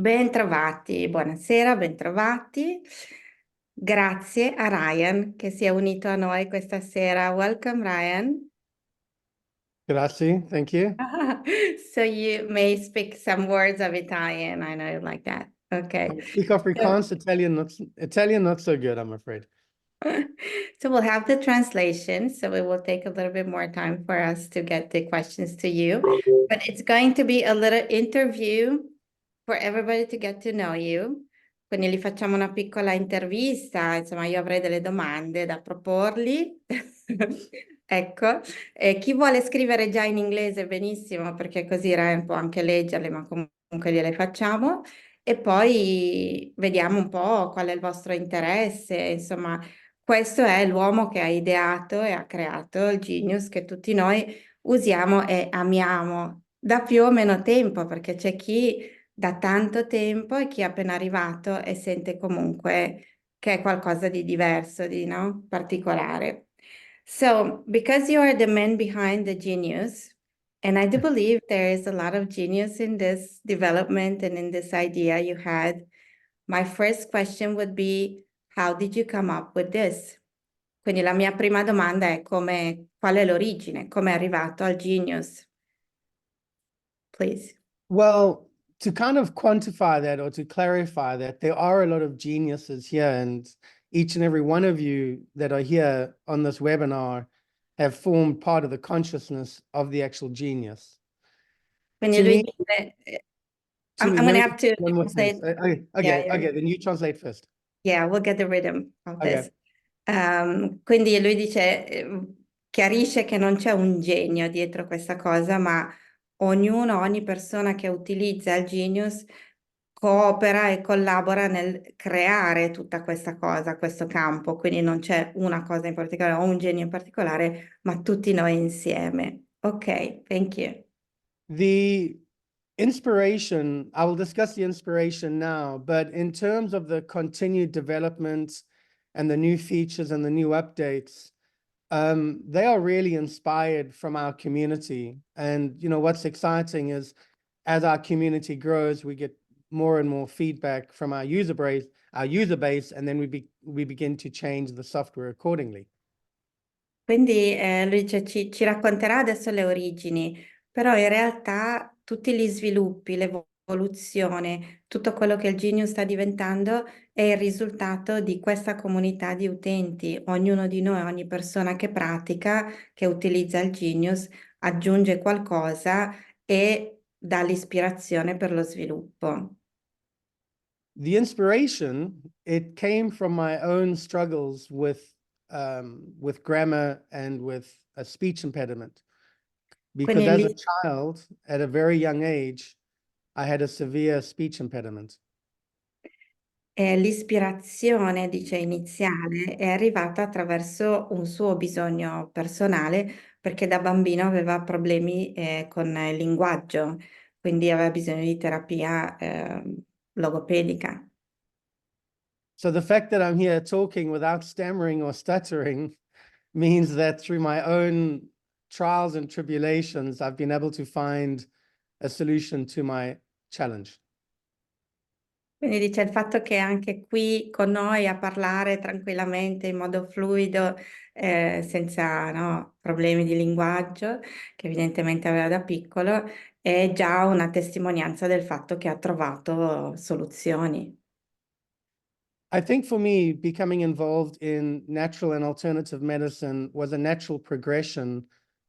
Bentrovati, buonasera, bentrovati. Grazie a Ryan che si è unito a noi questa sera. Welcome, Ryan. Grazie, thank you. So you may speak some words of Italian. I know you like that. Okay. I speak So, Afrikaans, Italian not so good, I'm afraid. so we'll have the translation. So it will take a little bit more time for us to get the questions to you. But it's going to be a little interview for everybody to get to know you. Quindi gli facciamo una piccola intervista, insomma io avrei delle domande da proporgli. Ecco, chi vuole scrivere già in inglese benissimo perché così Ryan può anche leggerle, ma comunque gliele facciamo. E poi vediamo un po' qual è il vostro interesse, insomma, questo è l'uomo che ha ideato e ha creato il Genius che tutti noi usiamo e amiamo da più o meno tempo, perché c'è chi da tanto tempo e chi è appena arrivato e sente comunque che è qualcosa di diverso, di no? Particolare. So, because you are the man behind the Genius, and I do believe there is a lot of genius in this development and in this idea you had, my first question would be, how did you come up with this? Quindi la mia prima domanda è qual è l'origine, come è arrivato al Genius? Please. Well, to kind of quantify that or to clarify that, there are a lot of geniuses here, and each and every one of you that are here on this webinar have formed part of the consciousness of the actual genius. Quindi To lui me, dice, to me, I'm let gonna me have to one more thing. translate. Okay, Yeah, okay, yeah, okay, then you translate first. yeah, we'll get the rhythm of Okay. this. Quindi lui dice, chiarisce che non c'è un genio dietro questa cosa, ma ogni persona che utilizza il Genius coopera e collabora nel creare tutta questa cosa, questo campo. Quindi non c'è una cosa in particolare o un genio in particolare, ma tutti noi insieme. Ok, thank you. The inspiration, I will discuss the inspiration now, but in terms of the continued development and the new features and the new updates, they are really inspired from our community. And you know what's exciting is as our community grows, we get more and more feedback from our user base, and then we begin to change the software accordingly. Quindi lui ci racconterà adesso le origini, però in realtà tutti gli sviluppi, l'evoluzione, tutto quello che il Genius sta diventando è il risultato di questa comunità di utenti. Ognuno di noi, ogni persona che pratica, che utilizza il Genius, aggiunge qualcosa e dà l'ispirazione per lo sviluppo. The inspiration, it came from my own struggles with grammar and with a speech impediment. Because Quindi as a child, at a very young age, I had a severe speech impediment. L'ispirazione, dice, iniziale è arrivata attraverso un suo bisogno personale perché da bambino aveva problemi con il linguaggio, quindi aveva bisogno di terapia logopedica. So the fact that I'm here talking without stammering or stuttering means that through my own trials and tribulations, I've been able to find a solution to my challenge. Quindi dice il fatto che anche qui con noi a parlare tranquillamente in modo fluido, senza no, problemi di linguaggio, che evidentemente aveva da piccolo, è già una testimonianza del fatto che ha trovato soluzioni. I think for me, becoming involved in natural and alternative medicine was a natural progression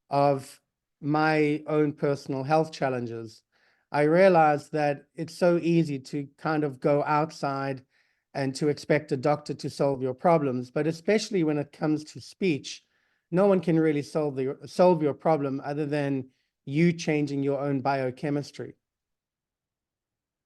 of my own personal health challenges. I realized that it's so easy to kind of go outside and to expect a doctor to solve your problems, but especially when it comes to speech, no one can really solve your problem other than you changing your own biochemistry.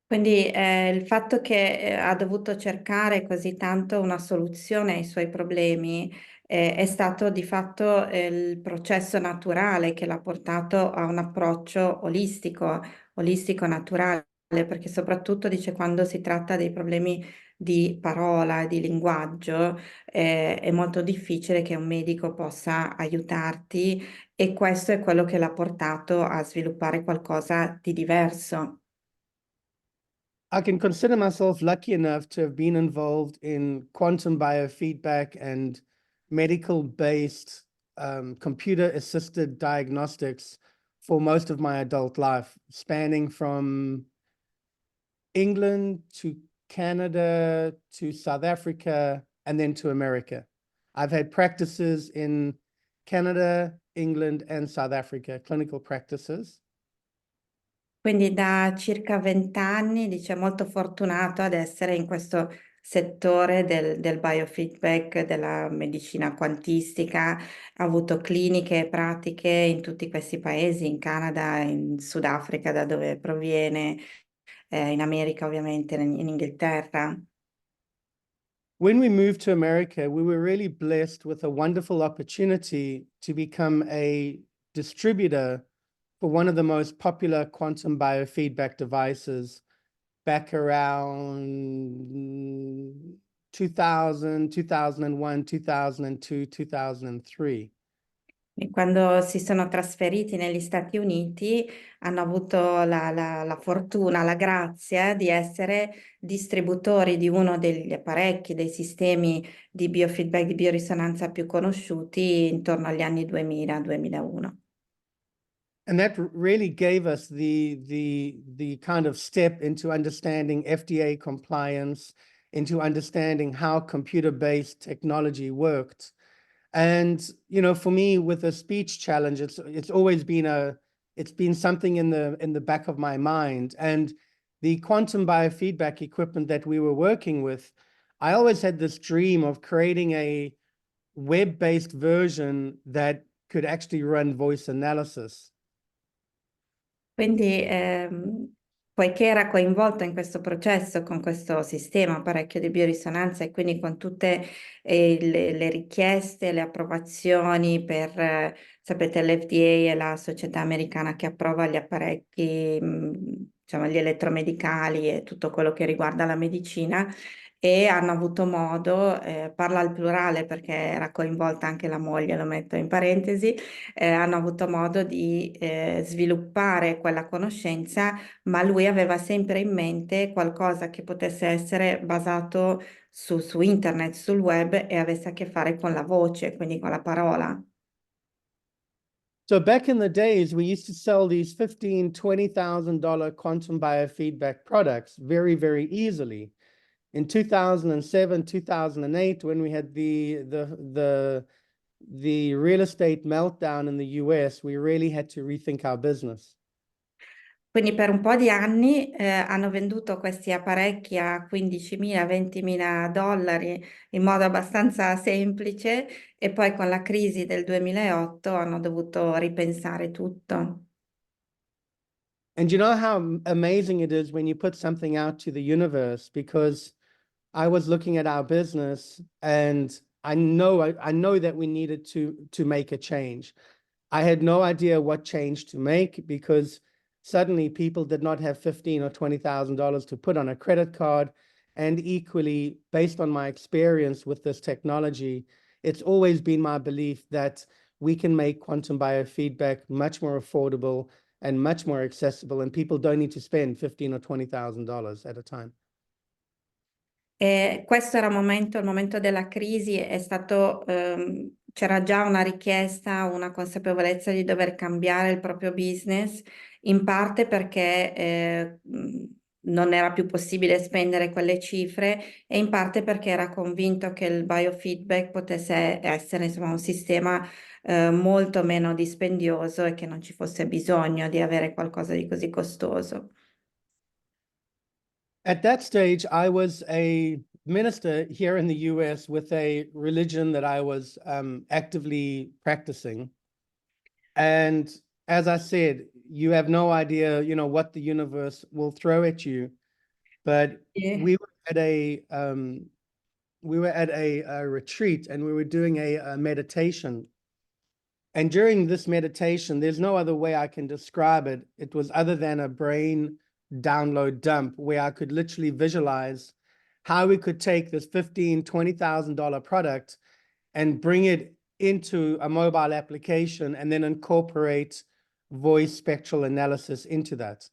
Quindi il fatto che ha dovuto cercare così tanto una soluzione ai suoi problemi è stato di fatto il processo naturale che l'ha portato a un approccio olistico, olistico naturale, perché soprattutto dice quando si tratta dei problemi di parola, di linguaggio, è molto difficile che un medico possa aiutarti e questo è quello che l'ha portato a sviluppare qualcosa di diverso. I can consider myself lucky enough to have been involved in quantum biofeedback and medical-based computer-assisted diagnostics for most of my adult life, spanning from England to Canada to South Africa and then to America. I've had practices in Canada, England, and South Africa, clinical practices. Quindi da circa 20 anni, dice, è molto fortunato ad essere in questo settore del biofeedback, della medicina quantistica. Ha avuto cliniche e pratiche in tutti questi paesi, in Canada, in Sudafrica, da dove proviene, in America ovviamente, in Inghilterra. When we moved to America, we were really blessed with a wonderful opportunity to become a distributor for one of the most popular quantum biofeedback devices back around 2000, 2001, 2002, 2003. E quando si sono trasferiti negli Stati Uniti hanno avuto la fortuna, la grazia di essere distributori di uno degli apparecchi, dei sistemi di biofeedback, di biorisonanza più conosciuti intorno agli anni 2000-2001. And that really gave us the kind of step into understanding FDA compliance, into understanding how computer-based technology worked. And, you know, for me with a speech challenge, it's always been it's been something in the back of my mind. And the quantum biofeedback equipment that we were working with, I always had this dream of creating a web-based version that could actually run voice analysis. Quindi, poiché era coinvolto in questo processo con questo sistema, apparecchio di biorisonanza e quindi con tutte le richieste, le approvazioni per, sapete, l'FDA è la società americana che approva gli apparecchi, diciamo, gli elettromedicali e tutto quello che riguarda la medicina, e hanno avuto modo, parla al plurale perché era coinvolta anche la moglie, lo metto in parentesi, hanno avuto modo di sviluppare quella conoscenza, ma lui aveva sempre in mente qualcosa che potesse essere basato su internet, sul web e avesse a che fare con la voce, quindi con la parola. So back in the days, we used to sell these $15,000, $20,000 quantum biofeedback products very, very easily. In 2007, 2008, when we had the real estate meltdown in the US, we really had to rethink our business. Quindi per un po' di anni hanno venduto questi apparecchi a 15.000, 20.000 dollari in modo abbastanza semplice e poi con la crisi del 2008 hanno dovuto ripensare tutto. And you know how amazing it is when you put something out to the universe? Because I was looking at our business and I know that we needed to make a change. I had no idea what change to make because suddenly people did not have $15,000 or $20,000 to put on a credit card. And equally, based on my experience with this technology, it's always been my belief that we can make quantum biofeedback much more affordable and much more accessible, and people don't need to spend $15,000 or $20,000 at a time. E questo era il momento della crisi, è stato, c'era già una richiesta, una consapevolezza di dover cambiare il proprio business, in parte perché non era più possibile spendere quelle cifre e in parte perché era convinto che il biofeedback potesse essere, insomma, un sistema molto meno dispendioso e che non ci fosse bisogno di avere qualcosa di così costoso. At that stage, I was a minister here in the US with a religion that I was actively practicing. And as I said, you have no idea, you know, what the universe will throw at you. But Yeah. we were at a retreat and we were doing a meditation. And during this meditation, there's no other way I can describe it. It was other than a brain download dump where I could literally visualize how we could take this $15,000, $20,000 product and bring it into a mobile application and then incorporate voice spectral analysis into that.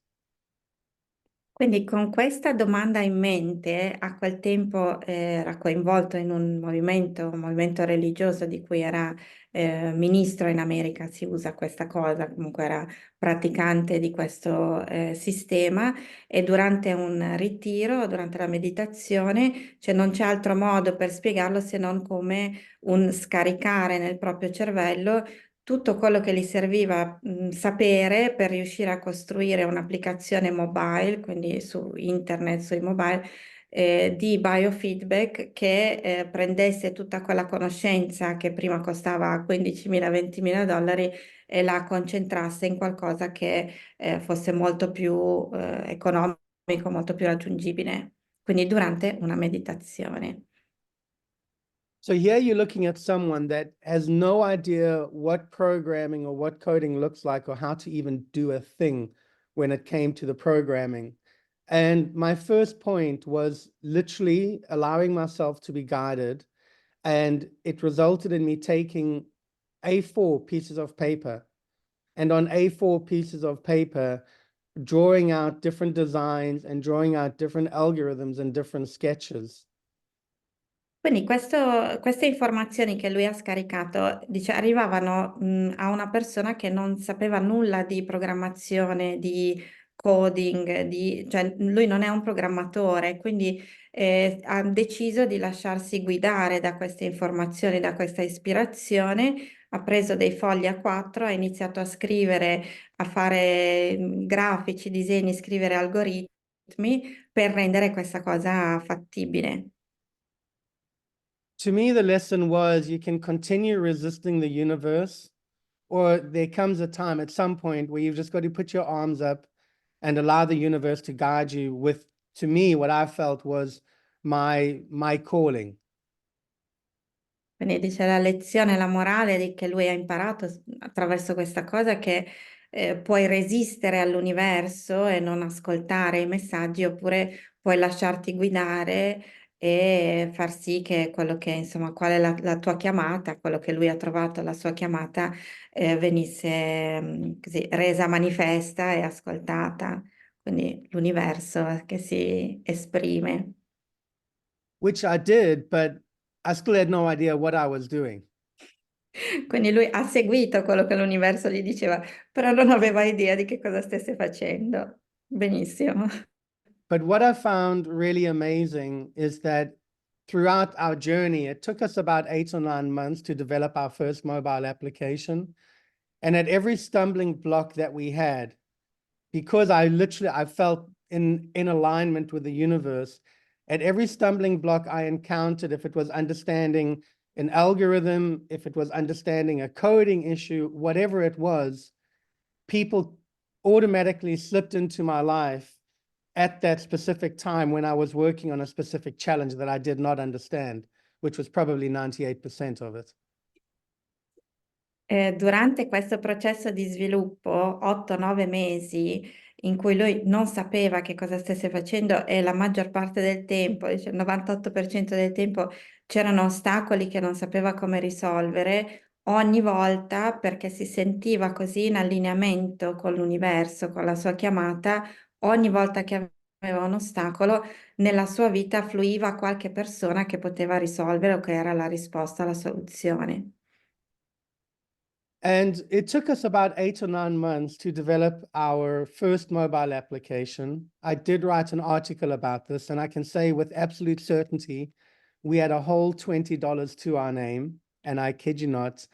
Quindi con questa domanda in mente, a quel tempo era coinvolto in un movimento religioso di cui era ministro in America, si usa questa cosa, comunque era praticante di questo sistema e durante un ritiro, durante la meditazione, cioè non c'è altro modo per spiegarlo se non come un scaricare nel proprio cervello tutto quello che gli serviva sapere per riuscire a costruire un'applicazione mobile, quindi su internet, sui mobile, di biofeedback che prendesse tutta quella conoscenza che prima costava 15.000, 20.000 dollari e la concentrasse in qualcosa che fosse molto più economico, molto più raggiungibile. Quindi durante una meditazione. So here you're looking at someone that has no idea what programming or what coding looks like or how to even do a thing when it came to the programming. And my first point was literally allowing myself to be guided. And it resulted in me taking A4 pieces of paper. And on A4 pieces of paper, drawing out different designs and drawing out different algorithms and different sketches. Quindi queste informazioni che lui ha scaricato, dice, arrivavano a una persona che non sapeva nulla di programmazione, di coding, cioè lui non è un programmatore, quindi ha deciso di lasciarsi guidare da queste informazioni, da questa ispirazione, ha preso dei fogli a quattro, ha iniziato a scrivere, a fare grafici, disegni, scrivere algoritmi per rendere questa cosa fattibile. To me, the lesson was you can continue resisting the universe, or there comes a time at some point where you've just got to put your arms up and allow the universe to guide you with, to me, what I felt was my calling. Quindi dice la lezione, la morale che lui ha imparato attraverso questa cosa è che puoi resistere all'universo e non ascoltare i messaggi, oppure puoi lasciarti guidare e far sì che quello che, insomma, qual è la tua chiamata, quello che lui ha trovato, la sua chiamata, venisse così resa manifesta e ascoltata. Quindi l'universo che si esprime. Which I did, but I still had no idea what I was doing. Quindi lui ha seguito quello che l'universo gli diceva, però non aveva idea di che cosa stesse facendo. Benissimo. But what I found really amazing is that throughout our journey, it took us about 8 or 9 months to develop our first mobile application. And at every stumbling block that we had, because I felt in alignment with the universe, at every stumbling block I encountered, if it was understanding an algorithm, if it was understanding a coding issue, whatever it was, people automatically slipped into my life at that specific time when I was working on a specific challenge that I did not understand, which was probably 98% of it. Durante questo processo di sviluppo, 8-9 mesi, in cui lui non sapeva che cosa stesse facendo e la maggior parte del tempo, dice il 98% del tempo, c'erano ostacoli che non sapeva come risolvere, ogni volta perché si sentiva così in allineamento con l'universo, con la sua chiamata, ogni volta che aveva un ostacolo, nella sua vita fluiva qualche persona che poteva risolvere o che era la risposta, la soluzione. And it took us about 8 or 9 months to develop our first mobile application. I did write an article about this, and I can say with absolute certainty, we had a whole $20 to our name. And I kid you not,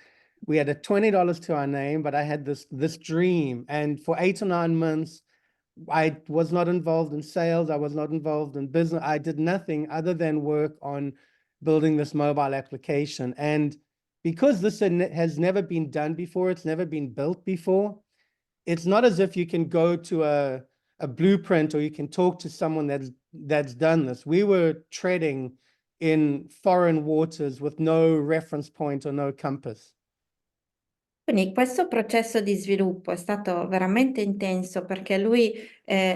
we had a $20 to our name, but I had this dream. And for 8 or 9 months, I was not involved in sales. I was not involved in business. I did nothing other than work on building this mobile application. And because this has never been done before, it's never been built before, it's not as if you can go to a blueprint or you can talk to someone that's done this. We were treading in foreign waters with no reference point or no compass. Quindi questo processo di sviluppo è stato veramente intenso perché lui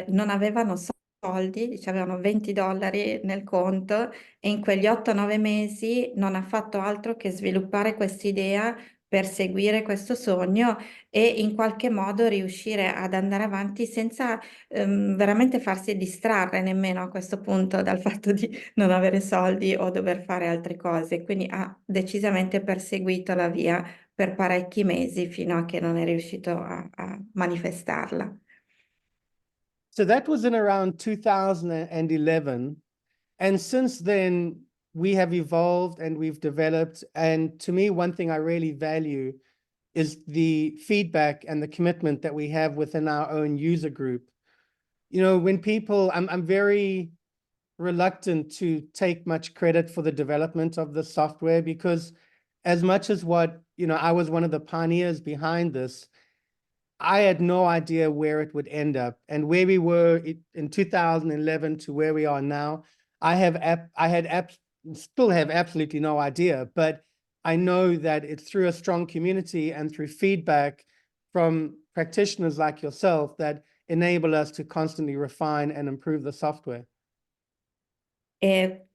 non avevano soldi, avevano 20 dollari nel conto e in quegli 8-9 mesi non ha fatto altro che sviluppare quest'idea perseguire questo sogno e in qualche modo riuscire ad andare avanti senza veramente farsi distrarre nemmeno a questo punto dal fatto di non avere soldi o dover fare altre cose. Quindi ha decisamente perseguito la via per parecchi mesi fino a che non è riuscito a manifestarla. So that was in around 2011. And since then, we have evolved and we've developed. And to me, one thing I really value is the feedback and the commitment that we have within our own user group. You know, when people, I'm very reluctant to take much credit for the development of the software, because as much as what, you know, I was one of the pioneers behind this, I had no idea where it would end up, and where we were in 2011 to where we are now. Still have absolutely no idea, but I know that it's through a strong community and through feedback from practitioners like yourself that enable us to constantly refine and improve the software. E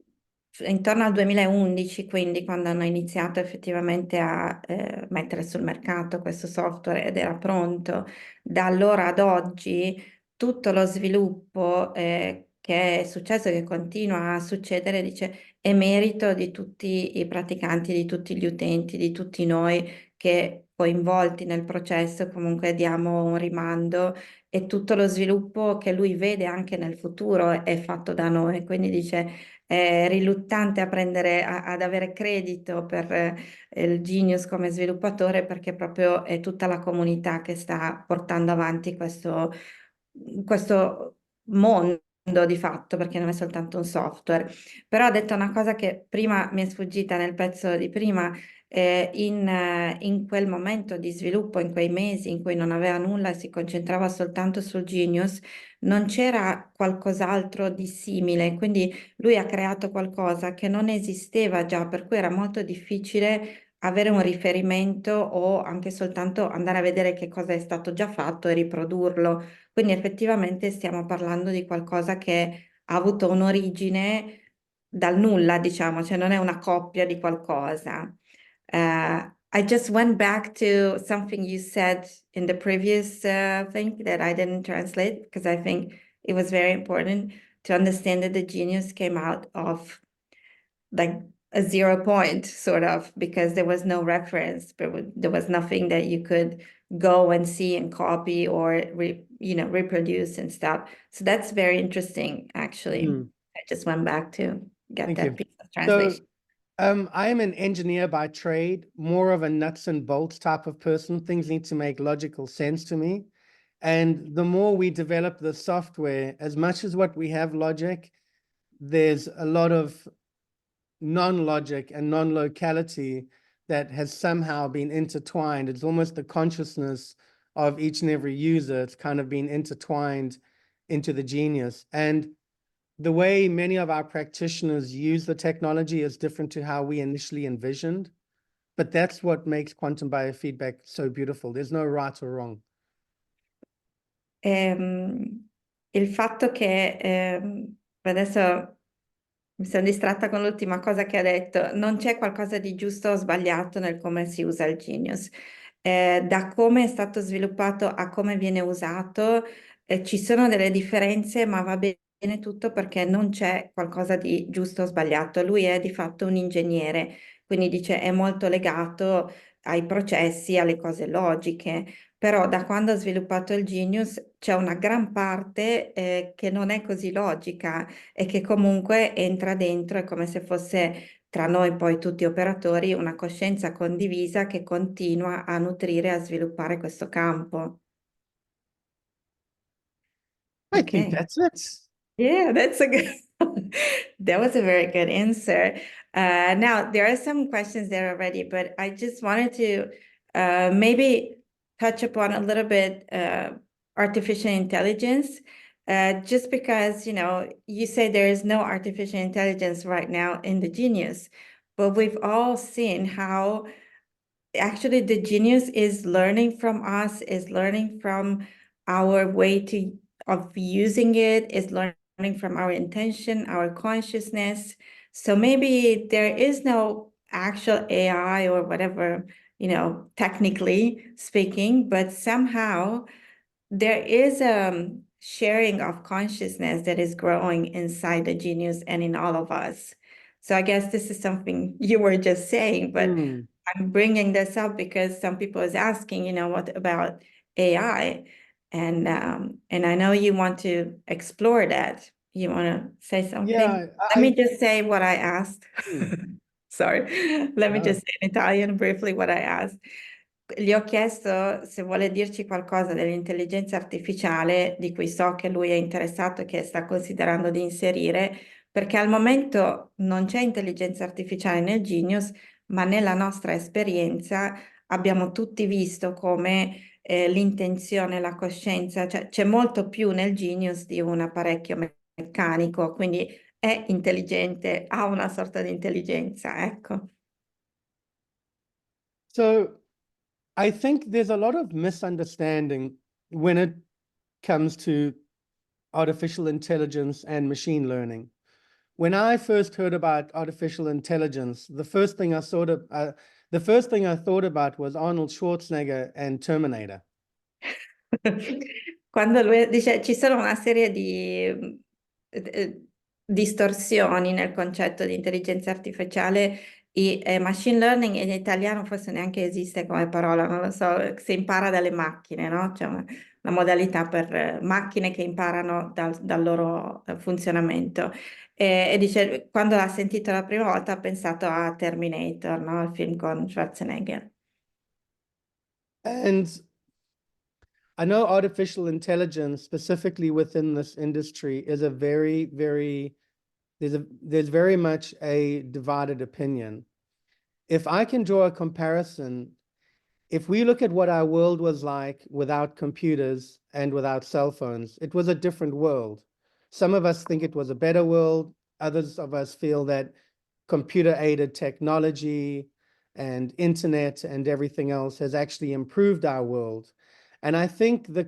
intorno al 2011, quindi quando hanno iniziato effettivamente a mettere sul mercato questo software ed era pronto, da allora ad oggi tutto lo sviluppo che è successo e che continua a succedere, dice, è merito di tutti i praticanti, di tutti gli utenti, di tutti noi che coinvolti nel processo comunque diamo un rimando, e tutto lo sviluppo che lui vede anche nel futuro è fatto da noi, quindi dice è riluttante a prendere, ad avere credito per il Genius come sviluppatore, perché proprio è tutta la comunità che sta portando avanti questo mondo di fatto, perché non è soltanto un software. Però ha detto una cosa che prima mi è sfuggita nel pezzo di prima, in quel momento di sviluppo, in quei mesi in cui non aveva nulla e si concentrava soltanto sul Genius, non c'era qualcos'altro di simile, quindi lui ha creato qualcosa che non esisteva già, per cui era molto difficile avere un riferimento o anche soltanto andare a vedere che cosa è stato già fatto e riprodurlo. Quindi effettivamente stiamo parlando di qualcosa che ha avuto un'origine dal nulla, diciamo, cioè non è una coppia di qualcosa. I just went back to something you said in the previous thing that I didn't translate, because I think it was very important to understand that the genius came out of like a 0 point, sort of, because there was no reference, there was nothing that you could go and see and copy or reproduce and stuff. So that's very interesting, actually. I just went back to get Thank that you. piece of translation. So, I am an engineer by trade, more of a nuts and bolts type of person. Things need to make logical sense to me. And the more we develop the software, as much as what we have logic, there's a lot of non-logic and non-locality that has somehow been intertwined. It's almost the consciousness of each and every user. It's kind of been intertwined into the genius. And the way many of our practitioners use the technology is different to how we initially envisioned, but that's what makes quantum biofeedback so beautiful. There's no right or wrong. Il fatto che adesso mi sono distratta con l'ultima cosa che ha detto, non c'è qualcosa di giusto o sbagliato nel come si usa il Genius. Da come è stato sviluppato a come viene usato, ci sono delle differenze, ma va bene tutto, perché non c'è qualcosa di giusto o sbagliato. Lui è di fatto un ingegnere, quindi dice è molto legato ai processi, alle cose logiche. Però da quando ha sviluppato il Genius c'è una gran parte che non è così logica e che comunque entra dentro, è come se fosse tra noi poi tutti operatori una coscienza condivisa che continua a nutrire e a sviluppare questo campo. I think Ok. that's it. Yeah, that's a good, that was a very good answer. Now, there are some questions there already, but I just wanted to maybe touch upon a little bit artificial intelligence, just because, you say there is no artificial intelligence right now in the Genius, but we've all seen how actually the Genius is learning from us, is learning from our way of using it, is learning from our intention, our consciousness. So maybe there is no actual AI or whatever technically speaking, but somehow there is a sharing of consciousness that is growing inside the genius and in all of us. So I guess this is something you were just saying, but I'm bringing this up because some people is asking, what about AI? And I know you want to explore that. You want to say something? Yeah, Let me just say what I asked. Hmm. Sorry, let me No. just say in Italian briefly what I asked. Gli ho chiesto se vuole dirci qualcosa dell'intelligenza artificiale di cui so che lui è interessato e che sta considerando di inserire, perché al momento non c'è intelligenza artificiale nel Genius, ma nella nostra esperienza abbiamo tutti visto come l'intenzione, la coscienza, cioè c'è molto più nel Genius di un apparecchio meccanico, quindi è intelligente, ha una sorta di intelligenza, ecco. So I think there's a lot of misunderstanding when it comes to artificial intelligence and machine learning. When I first heard about artificial intelligence, the first thing I thought about was Arnold Schwarzenegger and Terminator. Quando lui dice ci sono una serie di distorsioni nel concetto di intelligenza artificiale e machine learning in italiano forse neanche esiste come parola, non lo so, si impara dalle macchine, no? C'è una modalità per macchine che imparano dal loro funzionamento. E dice, quando l'ha sentito la prima volta ha pensato a Terminator, no? Il film con Schwarzenegger. And I know artificial intelligence, specifically within this industry, is a very, very, there's very much a divided opinion. If I can draw a comparison, if we look at what our world was like without computers and without cell phones, it was a different world. Some of us think it was a better world. Others of us feel that computer-aided technology and internet and everything else has actually improved our world. And I think the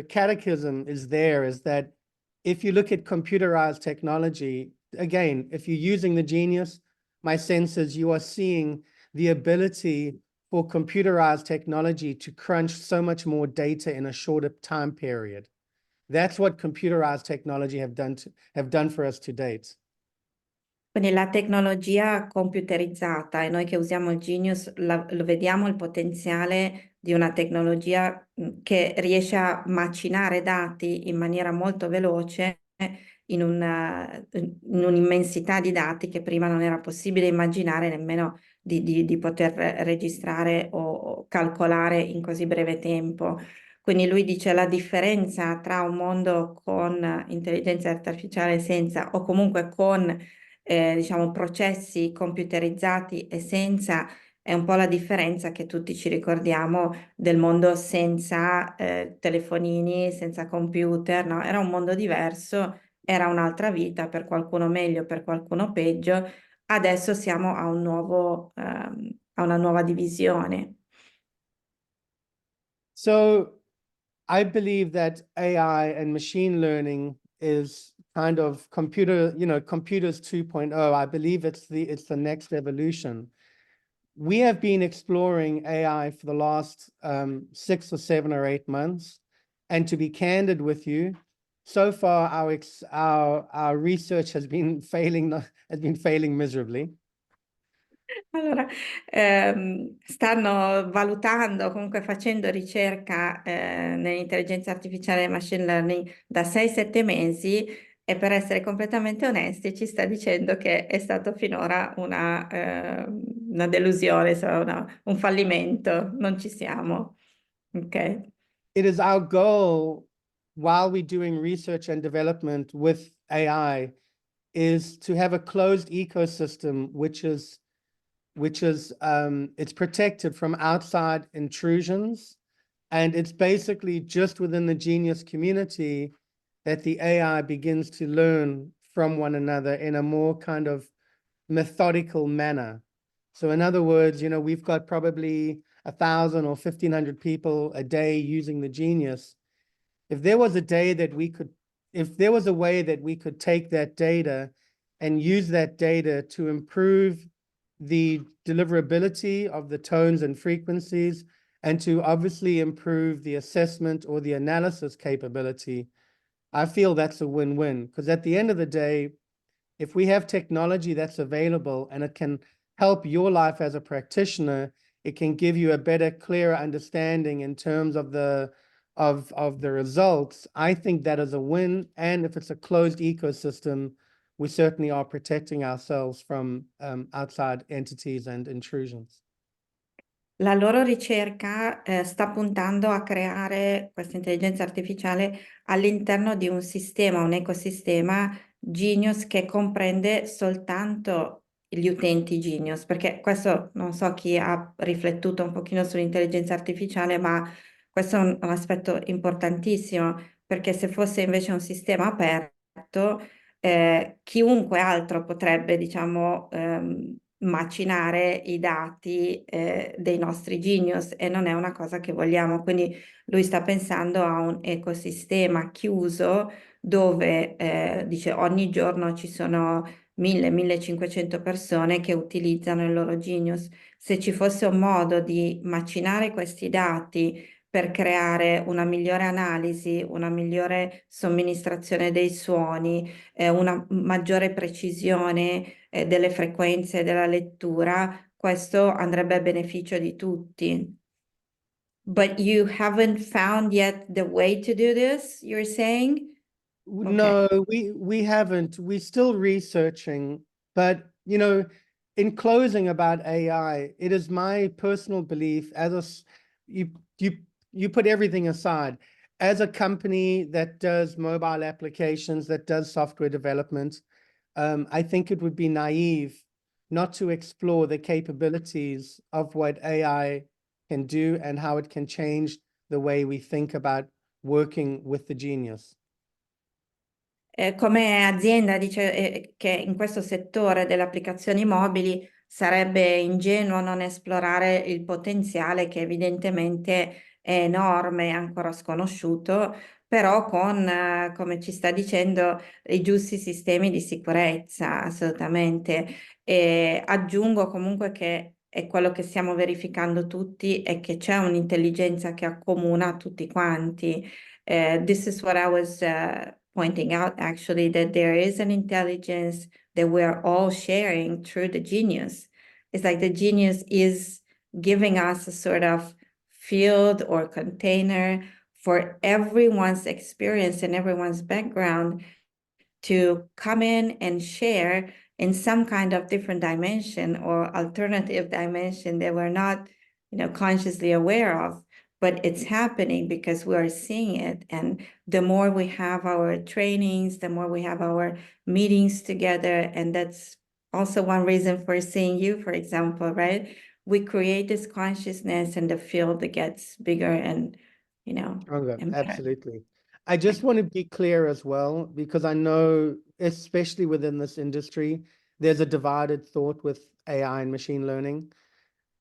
catechism is that if you look at computerized technology, again, if you're using the Genius, my sense is you are seeing the ability for computerized technology to crunch so much more data in a shorter time period. That's what computerized technology have done for us to date. Quindi la tecnologia computerizzata e noi che usiamo il Genius lo vediamo il potenziale di una tecnologia che riesce a macinare dati in maniera molto veloce in un'immensità di dati che prima non era possibile immaginare nemmeno di poter registrare o calcolare in così breve tempo. Quindi lui dice la differenza tra un mondo con intelligenza artificiale senza o comunque con diciamo, processi computerizzati e senza, è un po' la differenza che tutti ci ricordiamo del mondo senza telefonini, senza computer, no? Era un mondo diverso, era un'altra vita, per qualcuno meglio, per qualcuno peggio. Adesso siamo a a una nuova divisione. So I believe that AI and machine learning is kind of computers 2.0. I believe it's the next evolution. We have been exploring AI for the last 6 or 7 or 8 months. And to be candid with you, so far our research has been failing miserably. Allora, stanno valutando, comunque facendo ricerca nell'intelligenza artificiale e machine learning da 6-7 mesi e per essere completamente onesti ci sta dicendo che è stato finora una delusione, un fallimento, non ci siamo. Ok. It is our goal while we're doing research and development with AI is to have a closed ecosystem, which is it's protected from outside intrusions. And it's basically just within the Genius community that the AI begins to learn from one another in a more kind of methodical manner. So in other words, we've got probably 1,000 or 1,500 people a day using the Genius. If there was a way that we could take that data and use that data to improve the deliverability of the tones and frequencies, and to obviously improve the assessment or the analysis capability, I feel that's a win-win. Because at the end of the day, if we have technology that's available and it can help your life as a practitioner, it can give you a better, clearer understanding in terms of the results. I think that is a win. And if it's a closed ecosystem, we certainly are protecting ourselves from outside entities and intrusions. La loro ricerca sta puntando a creare questa intelligenza artificiale all'interno di un sistema, un ecosistema Genius che comprende soltanto gli utenti Genius, perché questo non so chi ha riflettuto un pochino sull'intelligenza artificiale, ma questo è un aspetto importantissimo, perché se fosse invece un sistema aperto, chiunque altro potrebbe, diciamo, macinare i dati dei nostri Genius e non è una cosa che vogliamo. Quindi lui sta pensando a un ecosistema chiuso dove dice ogni giorno ci sono 1000-1500 persone che utilizzano il loro Genius. Se ci fosse un modo di macinare questi dati per creare una migliore analisi, una migliore somministrazione dei suoni, una maggiore precisione delle frequenze della lettura, questo andrebbe a beneficio di tutti. But you haven't found yet the way to do this, you're saying? Okay. No, we haven't. We're still researching, but you know, in closing about AI, it is my personal belief you you put everything aside. As a company that does mobile applications, that does software development, I think it would be naive not to explore the capabilities of what AI can do and how it can change the way we think about working with the genius. Come azienda dice che in questo settore delle applicazioni mobili sarebbe ingenuo non esplorare il potenziale che evidentemente è enorme e ancora sconosciuto, però con, come ci sta dicendo, i giusti sistemi di sicurezza, assolutamente. E aggiungo comunque che è quello che stiamo verificando tutti è che c'è un'intelligenza che accomuna tutti quanti. This is what I was pointing out, actually, that there is an intelligence that we're all sharing through the genius. It's like the genius is giving us a sort of field or container for everyone's experience and everyone's background to come in and share in some kind of different dimension or alternative dimension that we're not, consciously aware of, but it's happening because we are seeing it. And the more we have our trainings, the more we have our meetings together. And that's also one reason for seeing you, for example, right? We create this consciousness and the field that gets bigger and, Okay, and better. absolutely. I just want to be clear as well, because I know, especially within this industry, there's a divided thought with AI and machine learning.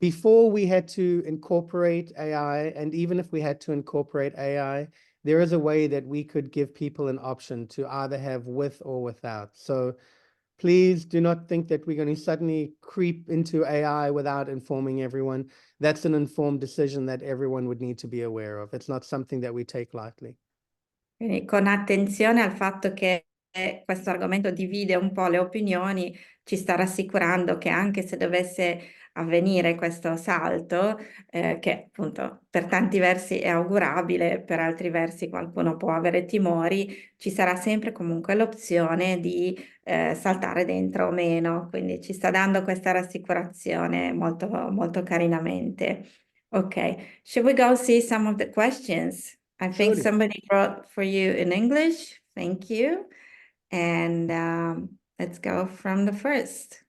Before we had to incorporate AI, and even if we had to incorporate AI, there is a way that we could give people an option to either have with or without. So please do not think that we're going to suddenly creep into AI without informing everyone. That's an informed decision that everyone would need to be aware of. It's not something that we take lightly. Quindi con attenzione al fatto che questo argomento divide un po' le opinioni, ci sta rassicurando che anche se dovesse avvenire questo salto, che appunto per tanti versi è augurabile, per altri versi qualcuno può avere timori, ci sarà sempre comunque l'opzione di saltare dentro o meno, quindi ci sta dando questa rassicurazione molto, molto carinamente. Ok, should we go see some of the questions? I think Surely. somebody wrote for you in English. Thank you. And let's go from the first.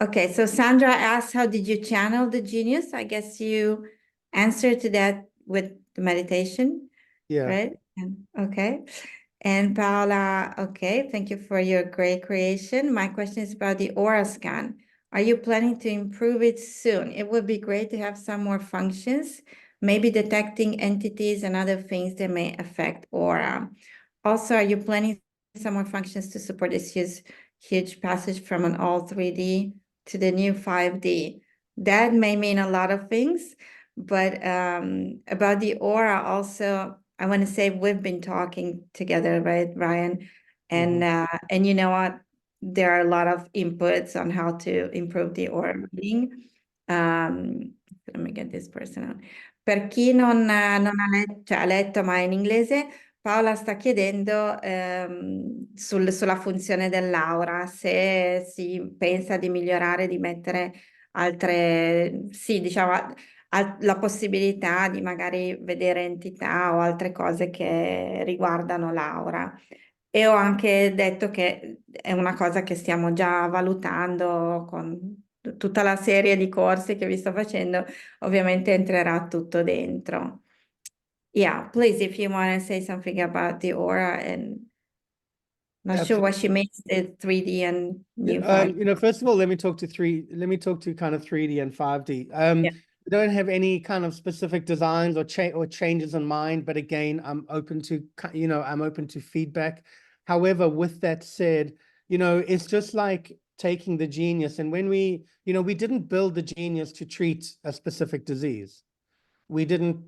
Okay, so Sandra asked, how did you channel the genius? I guess you answered to that with the meditation, Yeah. right? Okay. And Paola, okay, thank you for your great creation. My question is about the aura scan. Are you planning to improve it soon? It would be great to have some more functions, maybe detecting entities and other things that may affect aura. Also, are you planning some more functions to support this huge passage from an all 3D to the new 5D. That may mean a lot of things, but about the aura also, I want to say we've been talking together, right, Ryan? And you know what? There are a lot of inputs on how to improve the aura reading. Let me get this person on. Per chi non ha letto, cioè, ha letto ma è in inglese, Paola sta chiedendo sulla funzione dell'aura, se si pensa di migliorare, di mettere altre, sì, diciamo, la possibilità di magari vedere entità o altre cose che riguardano l'aura. E ho anche detto che è una cosa che stiamo già valutando con tutta la serie di corsi che vi sto facendo, ovviamente entrerà tutto dentro. Yeah, please, if you want to say something about the aura, and not sure what she makes the 3D and new 5D. You know, first of all, let me talk to kind of 3D and 5D. Yeah. We don't have any kind of specific designs or changes in mind, but again, I'm open to, you know, I'm open to feedback. However, with that said, you know, it's just like taking the genius. And when we, you know, we didn't build the genius to treat a specific disease. We didn't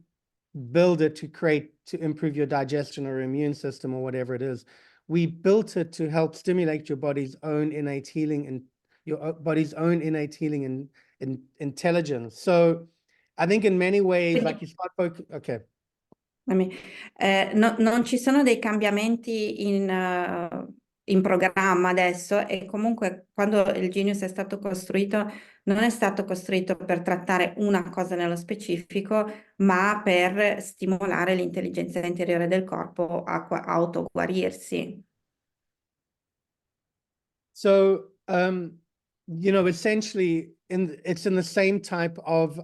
build it to improve your digestion or immune system or whatever it is. We built it to help stimulate your body's own innate healing and your body's own innate healing and intelligence. So I think in many ways, like you start okay. Non ci sono dei cambiamenti in programma adesso, e comunque quando il Genius è stato costruito non è stato costruito per trattare una cosa nello specifico, ma per stimolare l'intelligenza interiore del corpo a autoguarirsi. So, you know, essentially, it's in the same type of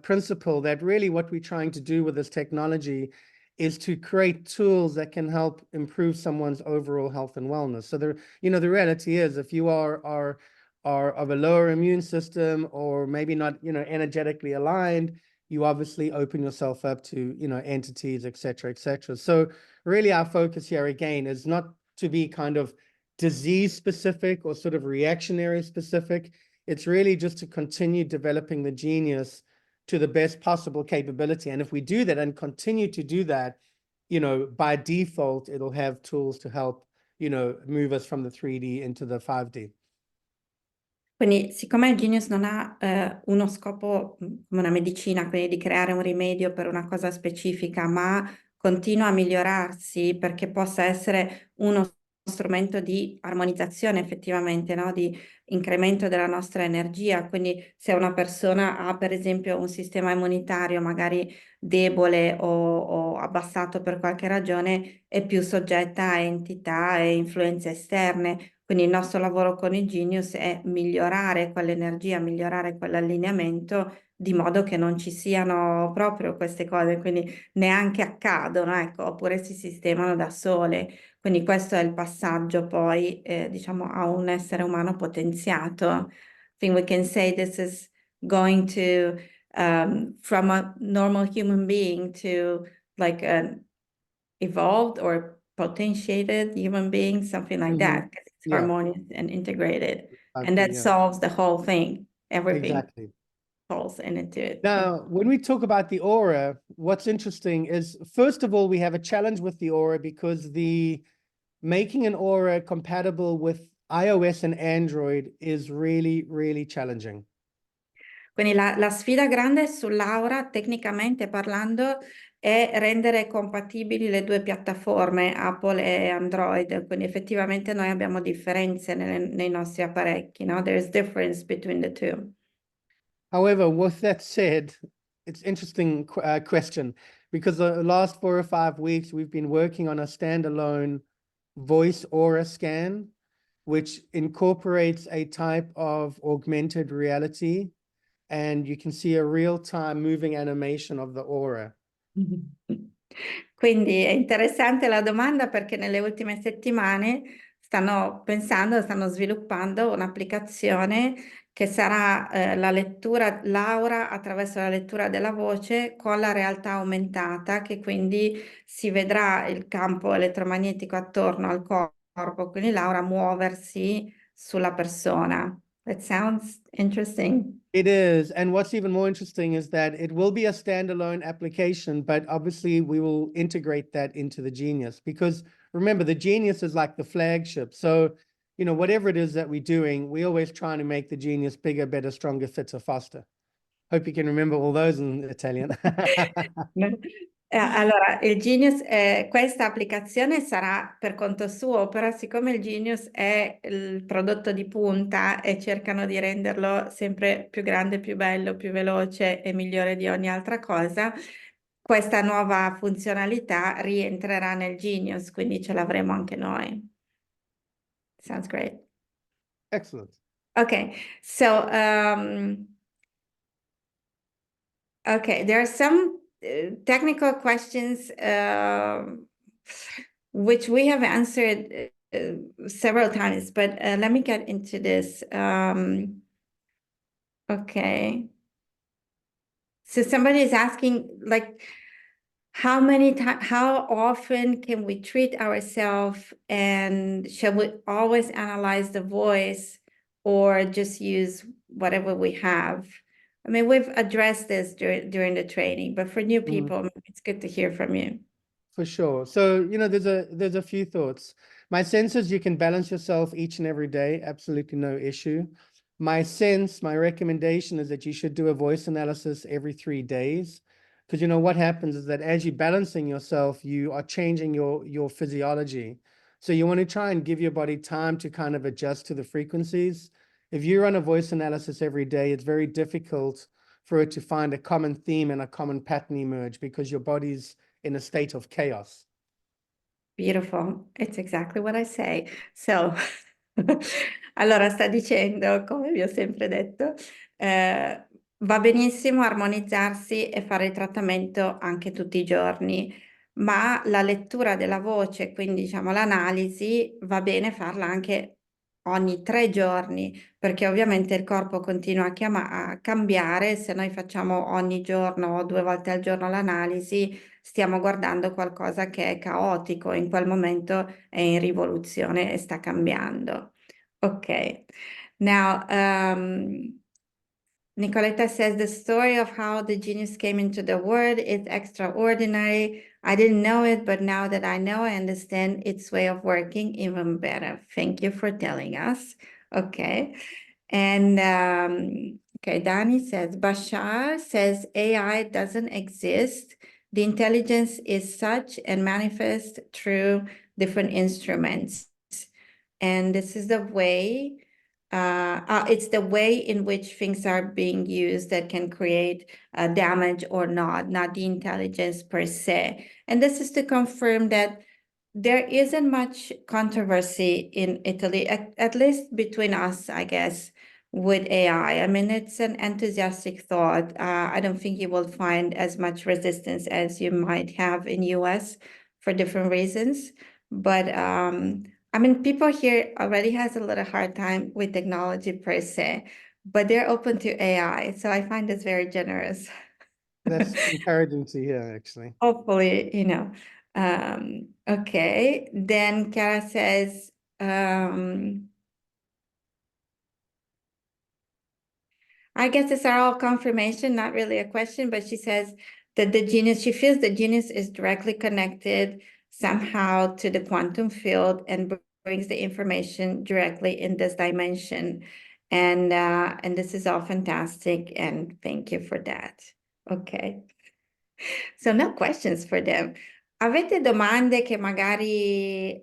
principle that really what we're trying to do with this technology is to create tools that can help improve someone's overall health and wellness. So you know, the reality is, if you are of a lower immune system or maybe not, you know, energetically aligned, you obviously open yourself up to, you know, entities, et cetera, et cetera. So really our focus here again is not to be kind of disease specific or sort of reactionary specific. It's really just to continue developing the genius to the best possible capability. And if we do that and continue to do that, you know, by default, it'll have tools to help, you know, move us from the 3D into the 5D. Quindi, siccome il Genius non ha uno scopo come una medicina, quindi di creare un rimedio per una cosa specifica, ma continua a migliorarsi perché possa essere uno strumento di armonizzazione effettivamente, no? Di incremento della nostra energia. Quindi se una persona ha per esempio un sistema immunitario magari debole o abbassato per qualche ragione, è più soggetta a entità e influenze esterne. Quindi il nostro lavoro con il Genius è migliorare quell'energia, migliorare quell'allineamento di modo che non ci siano proprio queste cose, quindi neanche accadono, ecco, oppure si sistemano da sole. Quindi questo è il passaggio poi, diciamo, a un essere umano potenziato. I think we can say this is going to, from a normal human being to like an evolved or potentiated human being, something like that, because it's Yeah, harmonious and integrated. And exactly, that yeah, solves the whole thing. Everything exactly. falls into it. Now, when we talk about the aura, what's interesting is, first of all, we have a challenge with the aura because making an aura compatible with iOS and Android is really, really challenging. Quindi la sfida grande sull'aura, tecnicamente parlando, è rendere compatibili le due piattaforme, Apple e Android. Quindi effettivamente noi abbiamo differenze nei nostri apparecchi, no? There's difference between the two. However, with that said, it's interesting question, because the last 4 or 5 weeks, we've been working on a standalone voice aura scan, which incorporates a type of augmented reality, and you can see a real-time moving animation of the aura. Quindi è interessante la domanda perché nelle ultime settimane stanno pensando, stanno sviluppando un'applicazione che sarà la lettura, l'aura attraverso la lettura della voce con la realtà aumentata, che quindi si vedrà il campo elettromagnetico attorno al corpo, quindi l'aura muoversi sulla persona. That sounds interesting. It is. And what's even more interesting is that it will be a standalone application, but obviously we will integrate that into the Genius because remember, the Genius is like the flagship. So, whatever it is that we're doing, we're always trying to make the Genius bigger, better, stronger, fitter, faster. Hope you can remember all those in Italian. No? Allora, il Genius, questa applicazione sarà per conto suo, però siccome il Genius è il prodotto di punta e cercano di renderlo sempre più grande, più bello, più veloce e migliore di ogni altra cosa, questa nuova funzionalità rientrerà nel Genius, quindi ce l'avremo anche noi. Sounds great. Excellent. Okay, so okay, there are some technical questions which we have answered several times, but let me get into this. Okay. So somebody is asking, like, how often can we treat ourselves, and shall we always analyze the voice or just use whatever we have? I mean, we've addressed this during the training, but for new people, it's good to hear from you. For sure. So, there's a few thoughts. My sense is you can balance yourself each and every day. Absolutely no issue. My recommendation is that you should do a voice analysis every 3 days. Because what happens is that as you're balancing yourself, you are changing your physiology. So you want to try and give your body time to kind of adjust to the frequencies. If you run a voice analysis every day, it's very difficult for it to find a common theme and a common pattern emerge because your body's in a state of chaos. Beautiful. It's exactly what I say. So, allora sta dicendo, come vi ho sempre detto, va benissimo armonizzarsi e fare il trattamento anche tutti i giorni, ma la lettura della voce, quindi diciamo l'analisi, va bene farla anche ogni 3 giorni, perché ovviamente il corpo continua a cambiare. Se noi facciamo ogni giorno o 2 volte al giorno l'analisi, stiamo guardando qualcosa che è caotico, in quel momento è in rivoluzione e sta cambiando. Ok. Now, Nicoletta says the story of how the genius came into the world is extraordinary. I didn't know it, but now that I know, I understand its way of working even better. Thank you for telling us. Okay. And okay, Dani says, Bashar says AI doesn't exist. The intelligence is such and manifest through different instruments. And this is the way, it's the way in which things are being used that can create damage or not the intelligence per se. And this is to confirm that there isn't much controversy in Italy, at least between us, I guess, with AI. I mean, it's an enthusiastic thought. I don't think you will find as much resistance as you might have in US for different reasons. But I mean, people here already has a little hard time with technology per se, but they're open to AI. So I find this very generous. That's encouraging to hear, actually. Hopefully, okay. Then Kara says, I guess these are all confirmation, not really a question, but she says that she feels the genius is directly connected somehow to the quantum field and brings the information directly in this dimension. And this is all fantastic. And thank you for that. Okay. So no questions for them. Avete domande che magari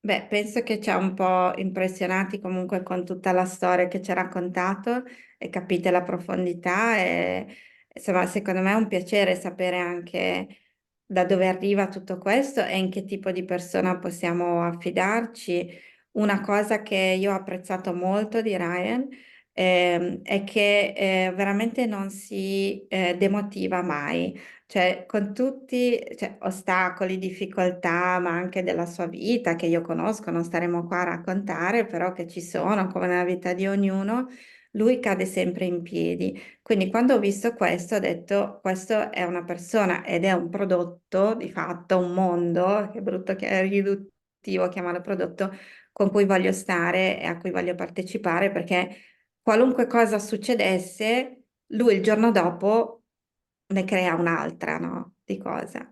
beh, penso che ci ha un po' impressionati comunque con tutta la storia che ci ha raccontato e capite la profondità e insomma, secondo me è un piacere sapere anche da dove arriva tutto questo e in che tipo di persona possiamo affidarci. Una cosa che io ho apprezzato molto di Ryan è che veramente non si demotiva mai. Cioè, con tutti, cioè, ostacoli, difficoltà, ma anche della sua vita che io conosco, non staremo qua a raccontare, però che ci sono, come nella vita di ognuno, lui cade sempre in piedi. Quindi quando ho visto questo, ho detto, questo è una persona ed è un prodotto, di fatto, un mondo, che è brutto che è riduttivo chiamarlo prodotto, con cui voglio stare e a cui voglio partecipare, perché qualunque cosa succedesse, lui il giorno dopo ne crea un'altra, no? Di cosa.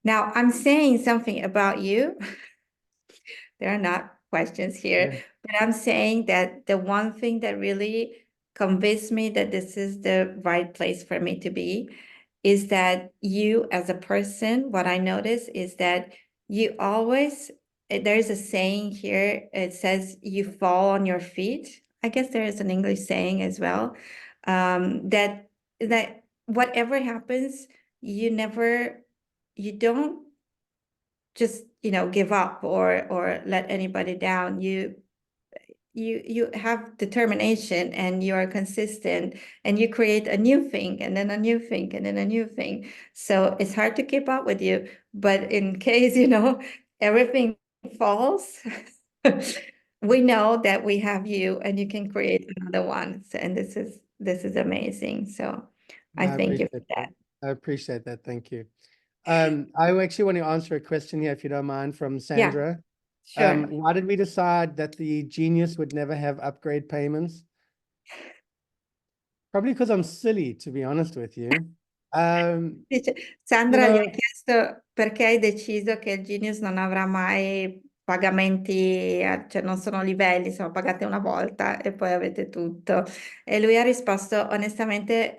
Now, I'm saying something about you. There are not questions here, Yeah. but I'm saying that the one thing that really convinced me that this is the right place for me to be is that you, as a person, what I notice is that you always, there's a saying here, it says you fall on your feet. I guess there is an English saying as well, that whatever happens, you never, you don't just, give up or let anybody down. You have determination and you are consistent and you create a new thing and then a new thing and then a new thing. So it's hard to keep up with you, but in case, everything falls, we know that we have you and you can create another one. And this is amazing. So I No, I thank you for appreciate that. that. I appreciate that. Thank you. I actually want to answer a question here, if you don't mind, from Yeah, Sandra. sure. Why did we decide that the Genius would never have upgrade payments? Probably because I'm silly, to be honest with you. Dice, You Sandra gli ha know, chiesto perché hai deciso che il Genius non avrà mai pagamenti, cioè non sono livelli, sono pagate una volta e poi avete tutto. E lui ha risposto onestamente,